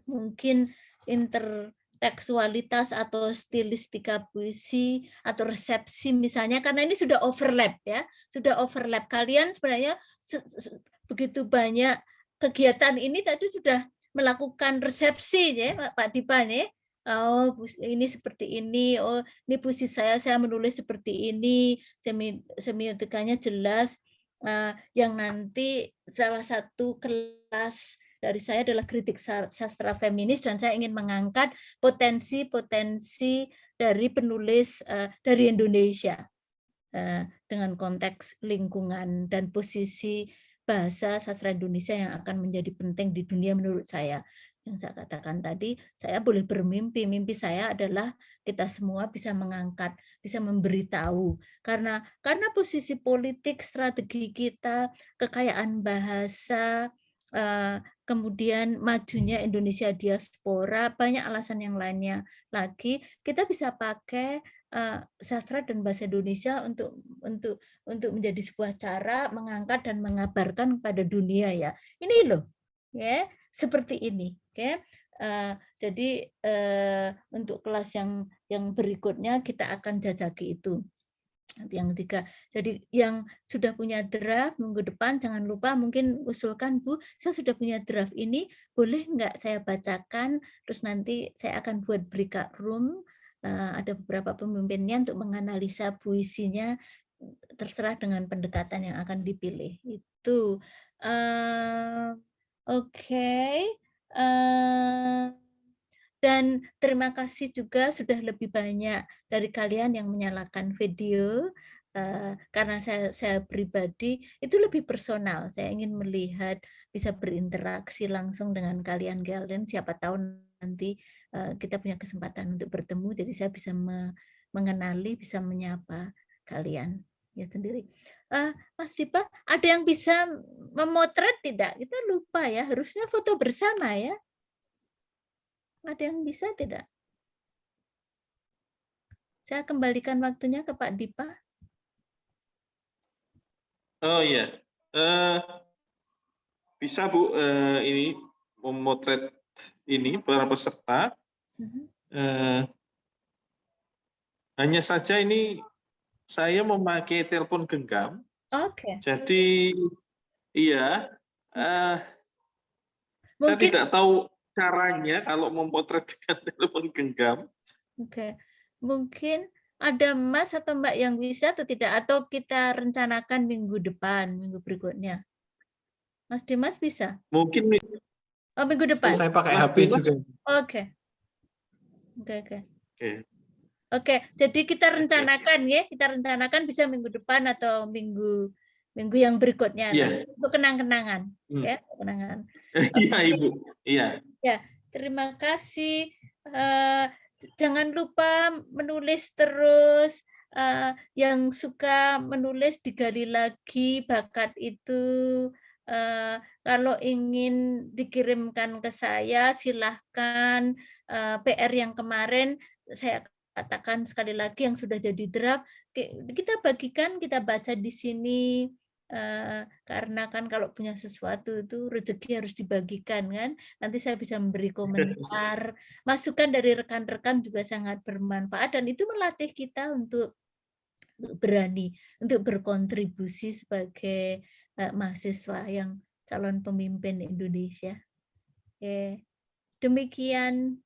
mungkin intertekstualitas atau stilistika puisi atau resepsi misalnya, karena ini sudah overlap, ya, sudah overlap. Kalian sebenarnya begitu banyak kegiatan ini tadi sudah melakukan resepsi, ya, Pak Dipa, nih. Oh, ini seperti ini. Oh, ini puisi saya menulis seperti ini. Semiotikanya jelas. Yang nanti salah satu kelas dari saya adalah kritik sastra feminis, dan saya ingin mengangkat potensi-potensi dari penulis dari Indonesia dengan konteks lingkungan dan posisi bahasa sastra Indonesia yang akan menjadi penting di dunia menurut saya. Yang saya katakan tadi, saya boleh bermimpi. Mimpi saya adalah kita semua bisa mengangkat, bisa memberitahu. Karena posisi politik, strategi kita, kekayaan bahasa, kemudian majunya Indonesia diaspora, banyak alasan yang lainnya lagi, kita bisa pakai sastra dan bahasa Indonesia untuk menjadi sebuah cara mengangkat dan mengabarkan kepada dunia, ya. Ini loh, ya, seperti ini, oke. Jadi untuk kelas yang berikutnya kita akan jajaki itu. Yang ketiga, jadi yang sudah punya draft minggu depan jangan lupa mungkin usulkan, Bu, saya sudah punya draft ini, boleh nggak saya bacakan, terus nanti saya akan buat breakout room, ada beberapa pemimpinnya untuk menganalisa puisinya, terserah dengan pendekatan yang akan dipilih. Itu oke. Dan terima kasih juga sudah lebih banyak dari kalian yang menyalakan video, karena saya pribadi itu lebih personal. Saya ingin melihat, bisa berinteraksi langsung dengan kalian, siapa tahu nanti kita punya kesempatan untuk bertemu, jadi saya bisa mengenali, bisa menyapa kalian ya sendiri. Mas Dipa, ada yang bisa memotret tidak? Kita lupa, ya, harusnya foto bersama, ya. Ada yang bisa tidak? Saya kembalikan waktunya ke Pak Dipa. Oh iya, bisa Bu, ini memotret ini para peserta. Hanya saja ini saya memakai telepon genggam. Oke. Jadi iya, saya tidak tahu caranya kalau memotret dengan telepon genggam. Oke, mungkin ada Mas atau Mbak yang bisa atau tidak, atau kita rencanakan minggu depan, minggu berikutnya. Mas Dimas bisa? Mungkin minggu depan. Saya pakai HP juga. Oke. Oke, jadi kita rencanakan, ya, kita rencanakan bisa minggu depan atau minggu yang berikutnya, untuk kenang-kenangan, ya, kenangan. Iya, Ibu. Iya. Ya, terima kasih. Jangan lupa menulis terus. Yang suka menulis digali lagi bakat itu. Kalau ingin dikirimkan ke saya, silahkan. PR yang kemarin saya katakan sekali lagi yang sudah jadi draft, kita bagikan, kita baca di sini, karena kan kalau punya sesuatu itu rezeki harus dibagikan kan. Nanti saya bisa memberi komentar, masukan dari rekan-rekan juga sangat bermanfaat dan itu melatih kita untuk berani untuk berkontribusi sebagai mahasiswa yang calon pemimpin Indonesia. Oke. Demikian.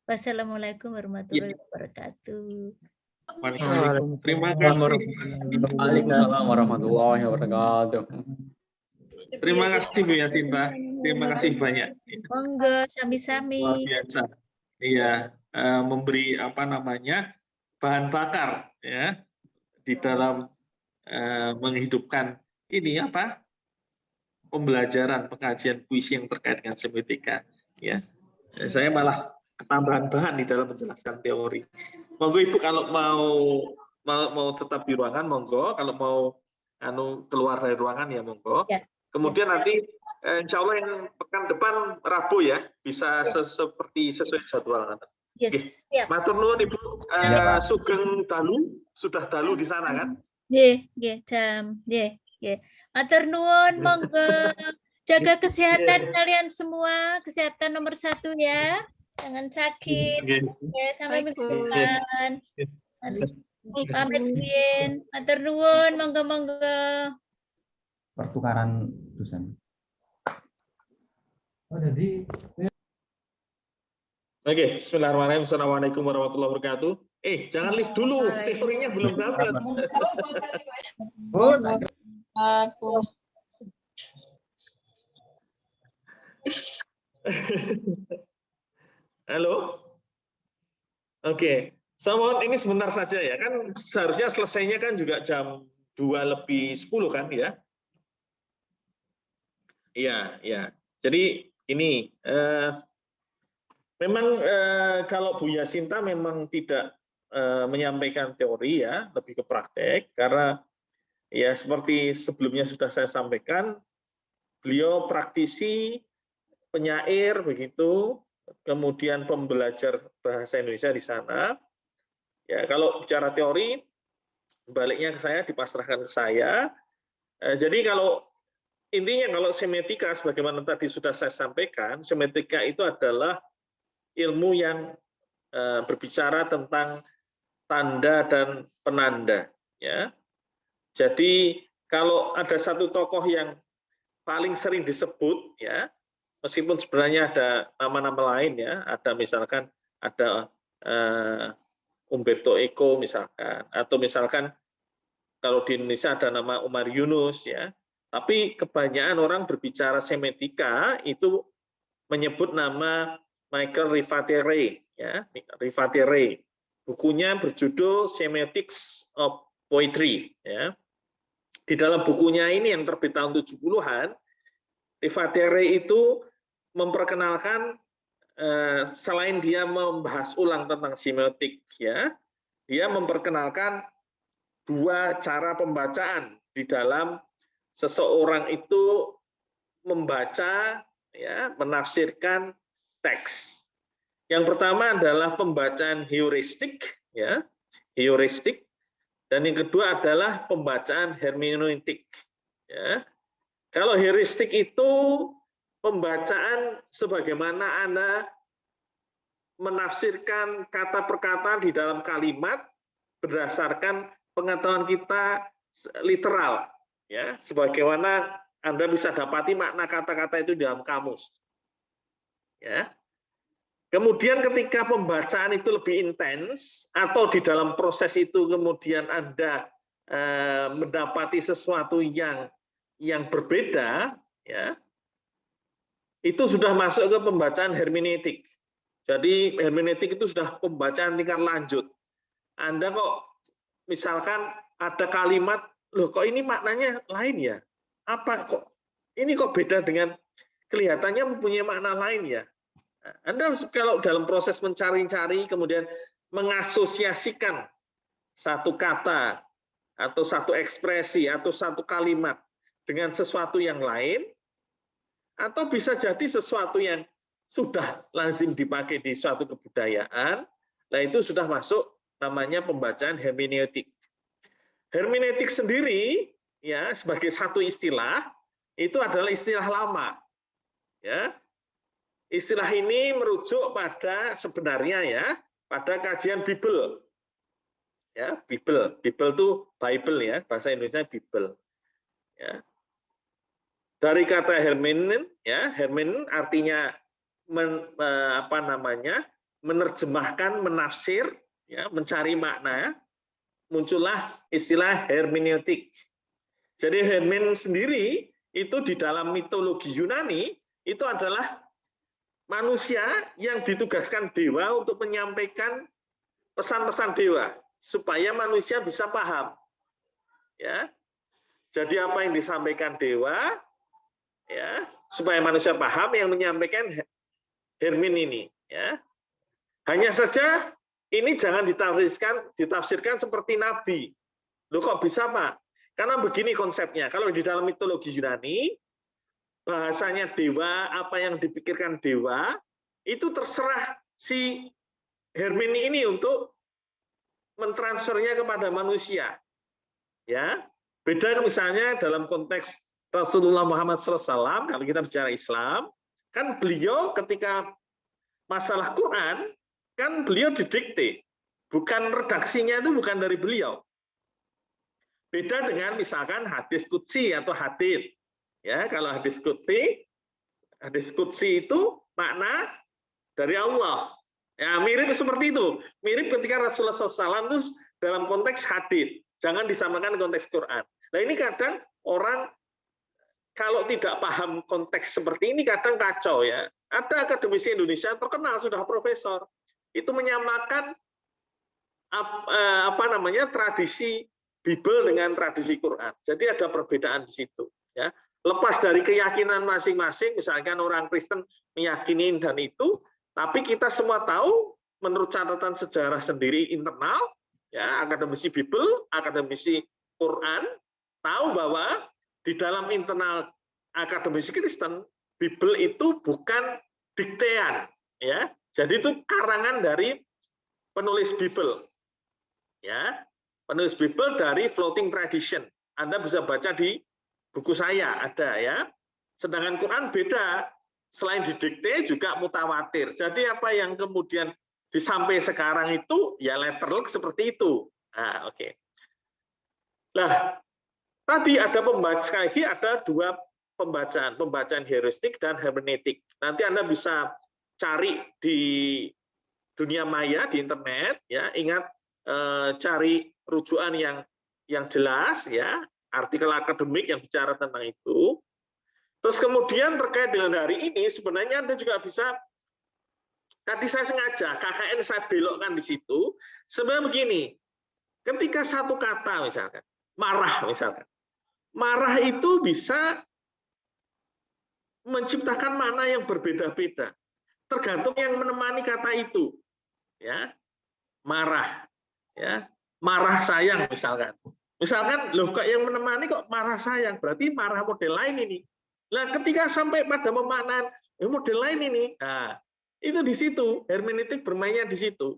Wassalamualaikum warahmatullahi wabarakatuh. Waalaikumsalam. Terima kasih. Waalaikumsalam warahmatullahi wabarakatuh. Terima kasih Bu Yasinta. Terima kasih banyak. Monggo sami-sami. Luar biasa. Iya, memberi apa namanya bahan bakar ya di dalam menghidupkan ini apa pembelajaran pengajian puisi yang terkait dengan semiotika ya. Saya malah ketambahan bahan di dalam menjelaskan teori. Monggo Ibu kalau mau tetap di ruangan monggo, kalau mau keluar dari ruangan ya monggo. Ya. Kemudian nanti insya Allah yang pekan depan Rabu ya bisa seperti sesuai jadwal. Yes, siap. Matur nuwun Ibu. Sugeng dalu, sudah dalu di sana kan? Nggih, jam. Nggih. Matur nuwun, monggo. Jaga kesehatan kalian semua, kesehatan nomor 1 ya. Jangan sakit. Oke, sampai minggu depan. Pamit Din. Matur nuwun, monggo. Pertukaran dosen. Oh, jadi Oke, bismillahirrahmanirrahim. Assalamualaikum warahmatullahi wabarakatuh. Jangan lift dulu, teorinya belum dapat. Halo? Oke, mohon ini sebentar saja ya, kan seharusnya selesainya kan juga jam 2:10 kan ya? Iya. Jadi ini, memang kalau Bu Yasinta memang tidak menyampaikan teori ya, lebih ke praktek, karena ya seperti sebelumnya sudah saya sampaikan, beliau praktisi, penyair begitu, kemudian pembelajar bahasa Indonesia di sana. Ya, kalau bicara teori, baliknya ke saya, dipasrahkan ke saya. Jadi kalau intinya kalau semiotika, sebagaimana tadi sudah saya sampaikan, semiotika itu adalah ilmu yang berbicara tentang tanda dan penanda. Ya. Jadi kalau ada satu tokoh yang paling sering disebut, ya, meskipun sebenarnya ada nama-nama lain ya, ada misalkan ada Umberto Eco misalkan, atau misalkan kalau di Indonesia ada nama Umar Yunus ya, tapi kebanyakan orang berbicara semiotika itu menyebut nama Michael Rivatere ya, Rivatere. Bukunya berjudul Semiotics of Poetry ya. Di dalam bukunya ini yang terbit tahun 70-an, Rivatere itu memperkenalkan selain dia membahas ulang tentang semiotik ya, dia memperkenalkan 2 cara pembacaan di dalam seseorang itu membaca ya, menafsirkan teks. Yang pertama adalah pembacaan heuristik ya, heuristik, dan yang kedua adalah pembacaan hermeneutik ya. Kalau heuristik itu pembacaan sebagaimana Anda menafsirkan kata per kata di dalam kalimat berdasarkan pengetahuan kita literal ya, sebagaimana Anda bisa dapati makna kata-kata itu di dalam kamus. Ya. Kemudian ketika pembacaan itu lebih intens atau di dalam proses itu kemudian Anda mendapati sesuatu yang berbeda ya, itu sudah masuk ke pembacaan hermeneutik. Jadi hermeneutik itu sudah pembacaan tingkat lanjut. Anda kok misalkan ada kalimat, loh kok ini maknanya lain ya? Apa kok ini kok beda dengan kelihatannya mempunyai makna lain ya? Anda kalau dalam proses mencari-cari kemudian mengasosiasikan satu kata atau satu ekspresi atau satu kalimat dengan sesuatu yang lain, atau bisa jadi sesuatu yang sudah lazim dipakai di suatu kebudayaan, Nah, itu sudah masuk namanya pembacaan hermeneutik. Hermeneutik sendiri ya sebagai satu istilah itu adalah istilah lama. Ya. Istilah ini merujuk pada sebenarnya ya pada kajian Bible. Ya, Bible itu Bible ya, bahasa Indonesia Bible. Ya. Dari kata hermenein ya, hermenein artinya menerjemahkan, menafsir, ya, mencari makna, muncullah istilah hermeneutik. Jadi hermen sendiri itu di dalam mitologi Yunani itu adalah manusia yang ditugaskan dewa untuk menyampaikan pesan-pesan dewa supaya manusia bisa paham. Ya. Jadi apa yang disampaikan dewa ya, supaya manusia paham yang menyampaikan hermen ini ya. Hanya saja ini jangan ditafsirkan seperti nabi. Loh kok bisa, Pak? Karena begini konsepnya. Kalau di dalam mitologi Yunani, bahasanya dewa, apa yang dipikirkan dewa, itu terserah si hermeni ini untuk mentransfernya kepada manusia. Ya, beda misalnya dalam konteks Rasulullah Muhammad SAW, kalau kita bicara Islam, kan beliau ketika masalah Quran, kan beliau didikte, bukan redaksinya itu bukan dari beliau. Beda dengan misalkan hadis qudsi atau hadis. Ya, kalau hadis qudsi itu makna dari Allah. Ya, mirip seperti itu. Mirip ketika Rasulullah SAW itu dalam konteks hadis. Jangan disamakan konteks Quran. Nah, ini kadang orang kalau tidak paham konteks seperti ini kadang kacau ya. Ada akademisi Indonesia terkenal sudah profesor itu menyamakan tradisi Bible dengan tradisi Quran. Jadi ada perbedaan di situ ya. Lepas dari keyakinan masing-masing, misalkan orang Kristen meyakini dan itu, tapi kita semua tahu menurut catatan sejarah sendiri internal ya, akademisi Bible, akademisi Quran tahu bahwa di dalam internal akademisi Kristen, Bible itu bukan diktean ya. Jadi itu karangan dari penulis Bible. Ya. Penulis Bible dari floating tradition. Anda bisa baca di buku saya ada ya. Sedangkan Quran beda. Selain didikte juga mutawatir. Jadi apa yang kemudian disampai sekarang itu ya letterlock seperti itu. Nah, oke. Nah, tadi ada dua pembacaan heuristik dan hermeneutik. Nanti Anda bisa cari di dunia maya di internet ya, ingat cari rujukan yang jelas ya, artikel akademik yang bicara tentang itu. Terus kemudian terkait dengan hari ini sebenarnya Anda juga bisa, tadi saya sengaja KKN saya belokkan di situ. Sebenarnya begini, ketika satu kata misalkan marah misalkan, marah itu bisa menciptakan makna yang berbeda-beda. Tergantung yang menemani kata itu, ya, marah, ya, marah sayang misalkan, loh kok yang menemani kok marah sayang, berarti marah model lain ini. Nah, ketika sampai pada pemaknaan model lain ini, nah, itu di situ hermeneutik bermainnya di situ.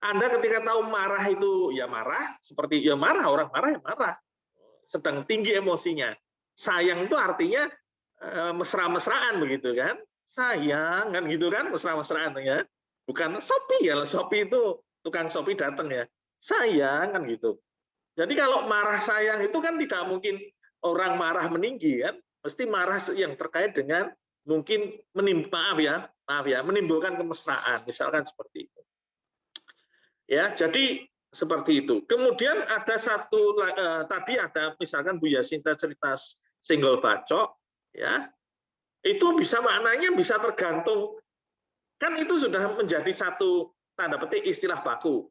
Anda ketika tahu marah itu ya marah, seperti ya marah, orang marah ya marah, sedang tinggi emosinya. Sayang itu artinya mesra-mesraan begitu kan. Sayang kan gitu kan, mesra-mesraan ya. Bukan Shopee ya, Shopee itu tukang Shopee datang ya. Sayang kan gitu. Jadi kalau marah sayang itu kan tidak mungkin orang marah meninggi kan. Mesti marah yang terkait dengan mungkin menimbulkan kemesraan, misalkan seperti itu. Ya, jadi seperti itu. Kemudian ada satu tadi ada misalkan Bu Yasinta cerita Senggol Bacok ya. Itu bisa maknanya bisa tergantung, kan itu sudah menjadi satu tanda petik istilah baku.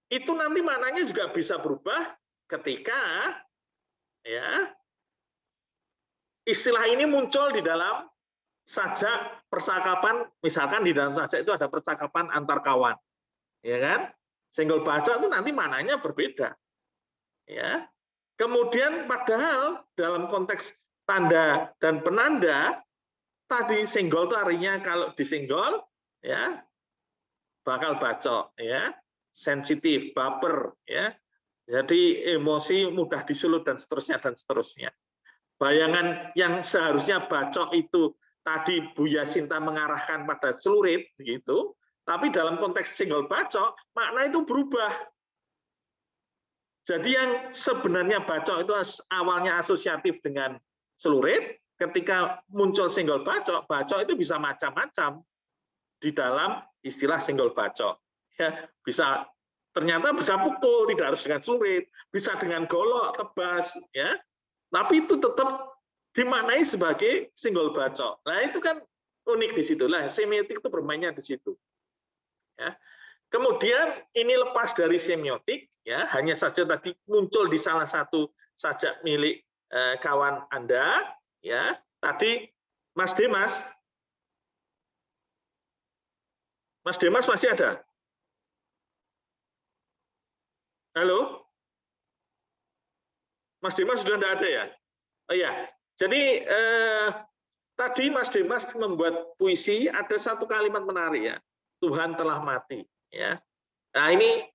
Itu nanti maknanya juga bisa berubah ketika ya istilah ini muncul di dalam sajak percakapan, misalkan di dalam sajak itu ada percakapan antar kawan, ya kan? Senggol bacok itu nanti maknanya berbeda, ya. Kemudian padahal dalam konteks tanda dan penanda tadi senggol itu artinya kalau disenggol ya bakal bacok, ya, sensitif, baper, ya. Jadi emosi mudah disulut dan seterusnya dan seterusnya. Bayangan yang seharusnya bacok itu tadi Bu Yasinta mengarahkan pada celurit, gitu. Tapi dalam konteks single bacok, makna itu berubah. Jadi yang sebenarnya bacok itu awalnya asosiatif dengan celurit, ketika muncul single bacok, bacok itu bisa macam-macam di dalam istilah single bacok. Ya, ternyata bisa pukul, tidak harus dengan celurit, bisa dengan golok, tebas, ya. Tapi itu tetap dimaknai sebagai single bacok. Nah, itu kan unik di situ lah. Semiotik itu bermainnya di situ. Ya. Kemudian ini lepas dari semiotik, ya, hanya saja tadi muncul di salah satu sajak milik kawan Anda, ya. Tadi Mas Demas masih ada? Halo? Mas Demas sudah tidak ada ya? Oh ya, jadi tadi Mas Demas membuat puisi, ada satu kalimat menarik ya, Tuhan telah mati. Ya, nah ini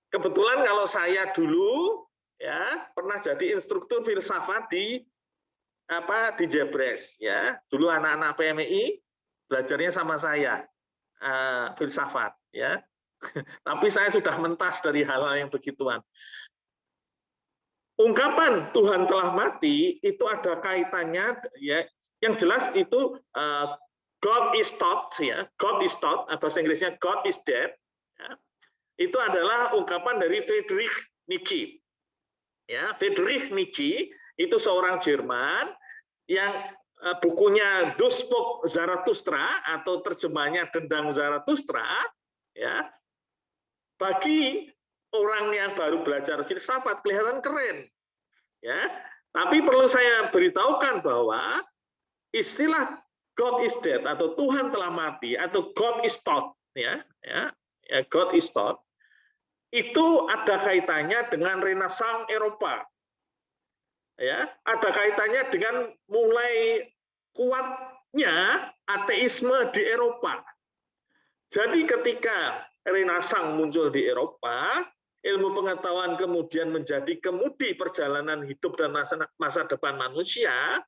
kebetulan kalau saya dulu ya pernah jadi instruktur filsafat di Jebres ya, dulu anak-anak PMI belajarnya sama saya filsafat ya, tapi saya sudah mentas dari hal-hal yang begituan. Ungkapan Tuhan telah mati itu ada kaitannya ya, yang jelas itu God is taught, ya, God is taught, bahasa Inggrisnya God is dead, ya. Itu adalah ungkapan dari Friedrich Nietzsche. Ya, Friedrich Nietzsche itu seorang Jerman yang bukunya Das Buch Zarathustra atau terjemahnya Dendang Zarathustra, ya, bagi orang yang baru belajar filsafat kelihatan keren, ya. Tapi perlu saya beritahukan bahwa istilah God is dead atau Tuhan telah mati atau God is taught, ya God is taught, itu ada kaitannya dengan Renaissance Eropa, ya, ada kaitannya dengan mulai kuatnya ateisme di Eropa. Jadi ketika Renaissance muncul di Eropa, ilmu pengetahuan kemudian menjadi kemudi perjalanan hidup dan masa depan manusia,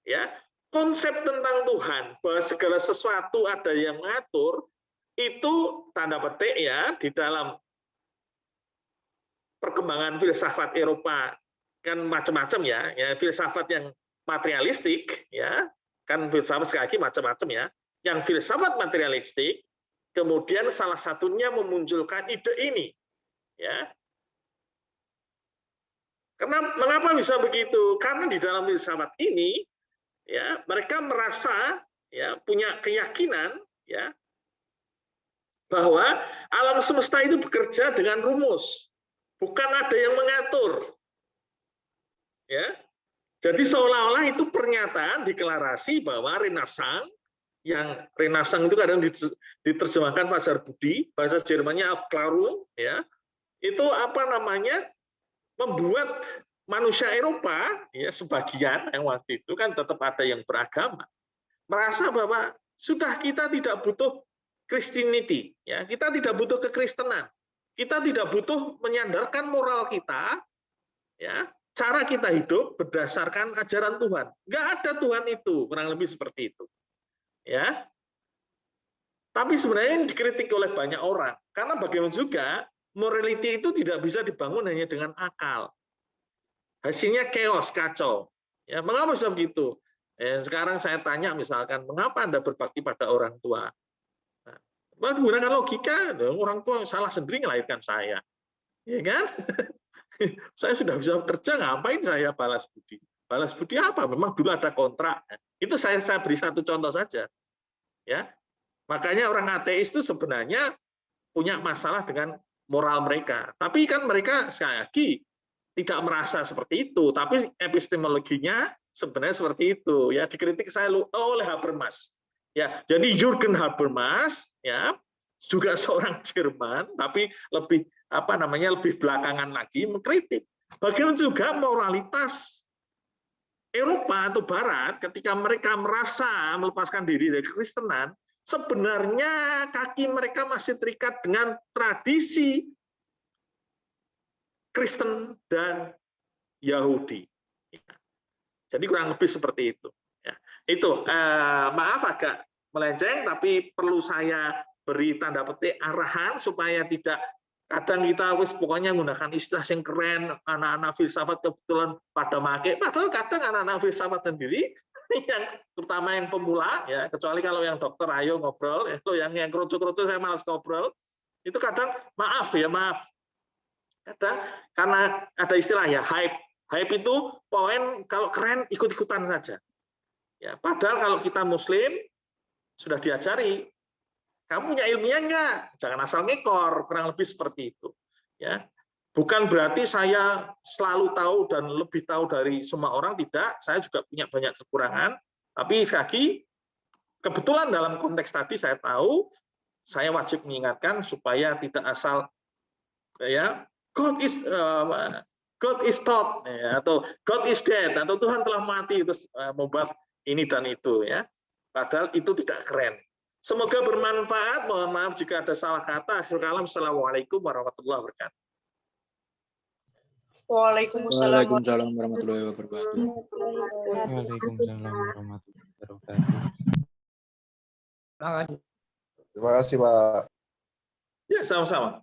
ya. Konsep tentang Tuhan, bahwa segala sesuatu ada yang mengatur, itu tanda petik ya, di dalam perkembangan filsafat Eropa, kan macam-macam ya, filsafat yang materialistik, ya, kan filsafat sekali lagi macam-macam ya, yang filsafat materialistik, kemudian salah satunya memunculkan ide ini, ya. Mengapa bisa begitu? Karena di dalam filsafat ini, ya, mereka merasa ya punya keyakinan ya bahwa alam semesta itu bekerja dengan rumus, bukan ada yang mengatur. Ya. Jadi seolah-olah itu pernyataan deklarasi bahwa Renaissance, yang Renaissance itu kadang diterjemahkan Pasar Budi, bahasa Jermannya Aufklärung, ya. Itu membuat manusia Eropa, ya sebagian yang waktu itu kan tetap ada yang beragama, merasa bahwa sudah kita tidak butuh Christianity, ya kita tidak butuh kekristenan, kita tidak butuh menyandarkan moral kita, ya cara kita hidup berdasarkan ajaran Tuhan, nggak ada Tuhan itu, kurang lebih seperti itu, ya. Tapi sebenarnya dikritik oleh banyak orang, karena bagaimana juga morality itu tidak bisa dibangun hanya dengan akal. Hasilnya chaos, kacau. Ya, mengapa bisa begitu? Sekarang saya tanya misalkan, mengapa Anda berbakti pada orang tua? Nah, menggunakan logika, orang tua salah sendiri melahirkan saya. Ya kan? Saya sudah bisa bekerja, ngapain saya balas budi? Balas budi apa? Memang dulu ada kontrak. Itu saya beri satu contoh saja. Ya. Makanya orang ateis itu sebenarnya punya masalah dengan moral mereka. Tapi kan mereka sekali lagi tidak merasa seperti itu, tapi epistemologinya sebenarnya seperti itu. Ya, dikritik saya oleh Habermas. Ya, jadi Jürgen Habermas, ya, juga seorang Jerman, tapi lebih lebih belakangan lagi mengkritik. Bagaimana juga moralitas Eropa atau Barat ketika mereka merasa melepaskan diri dari kekristenan, sebenarnya kaki mereka masih terikat dengan tradisi Kristen dan Yahudi. Jadi kurang lebih seperti itu. Ya, itu maaf agak melenceng, tapi perlu saya beri tanda petik arahan supaya tidak kadang kita pokoknya menggunakan istilah yang keren, anak-anak filsafat kebetulan pada make, padahal kadang anak-anak filsafat sendiri yang terutama yang pemula ya, kecuali kalau yang dokter ayo ngobrol, itu yang kerucut-kerucut saya malas ngobrol, itu kadang maaf, kadang karena ada istilah ya hype itu poin kalau keren ikut-ikutan saja. Ya, padahal kalau kita Muslim sudah diajari, kamu punya ilmunya enggak? Jangan asal ngekor, kurang lebih seperti itu. Ya, bukan berarti saya selalu tahu dan lebih tahu dari semua orang, tidak. Saya juga punya banyak kekurangan. Tapi sekali lagi, kebetulan dalam konteks tadi saya tahu, saya wajib mengingatkan supaya tidak asal ya God is taught, ya, atau God is dead, atau Tuhan telah mati, terus membuat ini dan itu ya. Padahal itu tidak keren. Semoga bermanfaat. Mohon maaf jika ada salah kata. Akhir kalam. Assalamualaikum warahmatullahi wabarakatuh. Waalaikumsalam warahmatullahi wabarakatuh. Waalaikumsalam warahmatullahi wabarakatuh. Terima kasih, Pak. Ya, sama-sama.